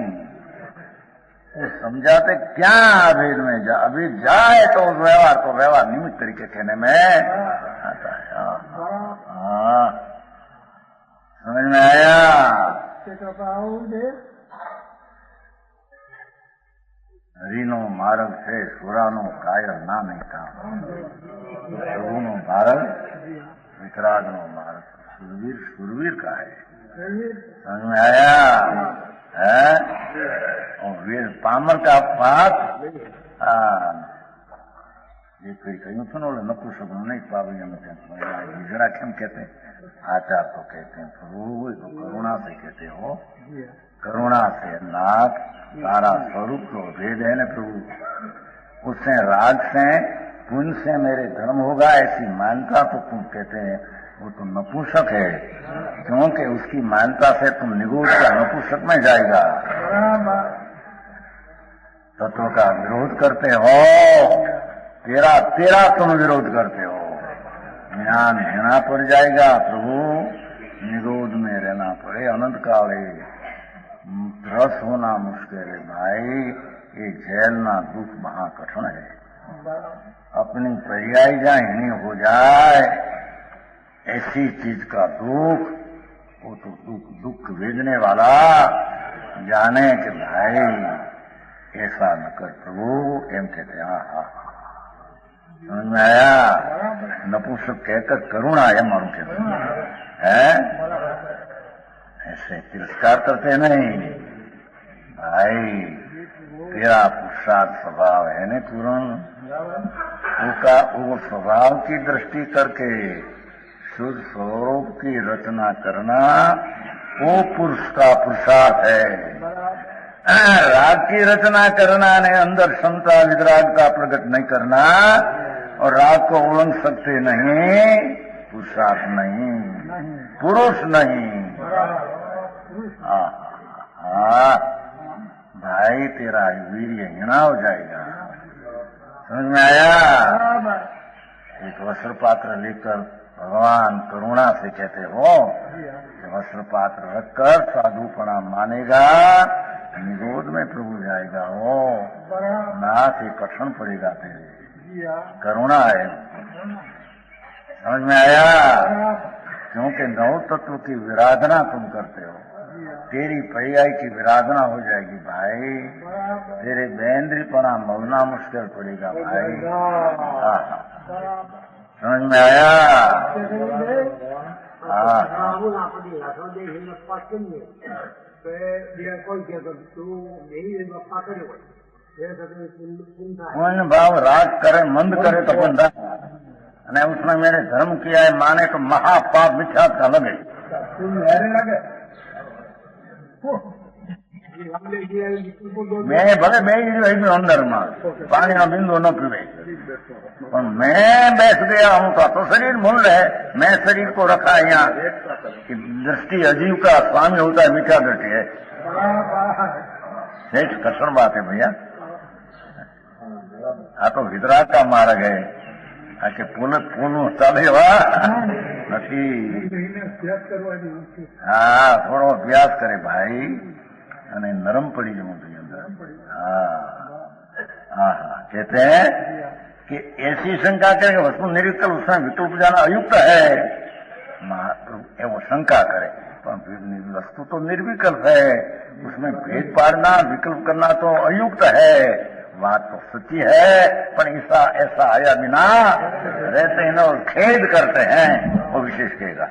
वो समझाते क्या अभेद में जा, अभी जाए तो उस व्यवहार को व्यवहार निमित्त तरीके कहने में आता है। हाँ, समझ में आया? हरिनो मार्ग છે સુરાનો કાયર ના નહીં પ્રભુનો માર્ગ વિતરાગનો માર્ગ સુરવીર સુરવીર का है। समझ में आया? है? और वीर पामर का पाप ये फिर कहीं सुनो नपुंसक नहीं पावी जरा क्यों कहते हैं? आचार तो कहते हैं प्रभु, तो करुणा से कहते हो। करुणा से नाथ तारा स्वरूप तो भेद है न प्रभु, उससे राग से पुण्य से मेरे धर्म होगा ऐसी मान्यता तो तुम कहते हैं, वो तो नपुंसक है, क्योंकि उसकी मान्यता से तुम निगोद का नपुंसक में जाएगा। तत्व का विरोध करते हो, तेरा तुम विरोध करते हो, ज्ञान रहना पड़ जाएगा प्रभु, निरोध में रहना पड़े अनंत काले। रस होना मुश्किल है भाई, ये झेलना दुख महाकठिन है। अपनी पर्याय जाहिनी हो जाए ऐसी चीज का दुख, वो तो दुख भेजने वाला जाने कि भाई ऐसा न कर प्रभु, एम कहते हैं। हाँ, समझ में आया? नपुंसक कहकर करुणा है मालूम कहते हैं, ऐसे तिरस्कार करते नहीं भाई। तेरा पुरुषार्थ स्वभाव है न पूर्ण, वो स्वभाव की दृष्टि करके शुद्ध स्वरूप की रचना करना वो पुरुष का पुरुषार्थ है। राग की रचना करना ने अंदर क्षमता वितराग का प्रकट नहीं करना और राग को उलंघ सकते नहीं, पुरुषार्थ नहीं, पुरुष नहीं। भाई तेरा वीर्य हीना हो जाएगा। समझ में आया? एक वस्त्र पात्र लेकर भगवान करुणा से कहते हो कि वस्त्र पात्र रखकर साधुपना मानेगा, निरोध में प्रभु जाएगा। हो ना से कठिन पड़ेगा तेरे, करुणा है। समझ में आया? क्योंकि नौ तत्व की विराधना तुम करते हो, तेरी पर्याय की विराधना हो जाएगी भाई, तेरे बेंद्रीपना मलना मुश्किल पड़ेगा भाई। समझ में आया? भाव राग करे मंद करे तो बंदा, અને उसमें मैंने धर्म किया है माने तो महापाप मिथ्यात का लगे। मैं भले बेही गयो अंदर में पानी ना बिंदु न पीवे, पर मैं बैठ गया हूँ तो शरीर मूल है। मैं शरीर को रखा यहाँ कि दृष्टि अजीव का स्वामी होता है, मिथ्या दृष्टि है। श्रेष्ठ कठिन बात है भैया। आ तो वितराग का मार्ग है, કે પૂનું ચાલે નથી। હા, થોડો અભ્યાસ કરે ભાઈ અને નરમ પડી જવું જોઈએ અંદર। हाँ, कहते हैं कि ऐसी शंका करे कि वस्तु निर्विकल्प उसमें विकल्प जाना अयुक्त है, वो शंका करे, पर वस्तु तो निर्विकल्प है, उसमें भेद पाड़ना विकल्प करना तो अयुक्त है। बात तो सच्ची है, पर ऐसा आया बिना रहते हैं और खेद करते हैं, वो विशेष कहेगा।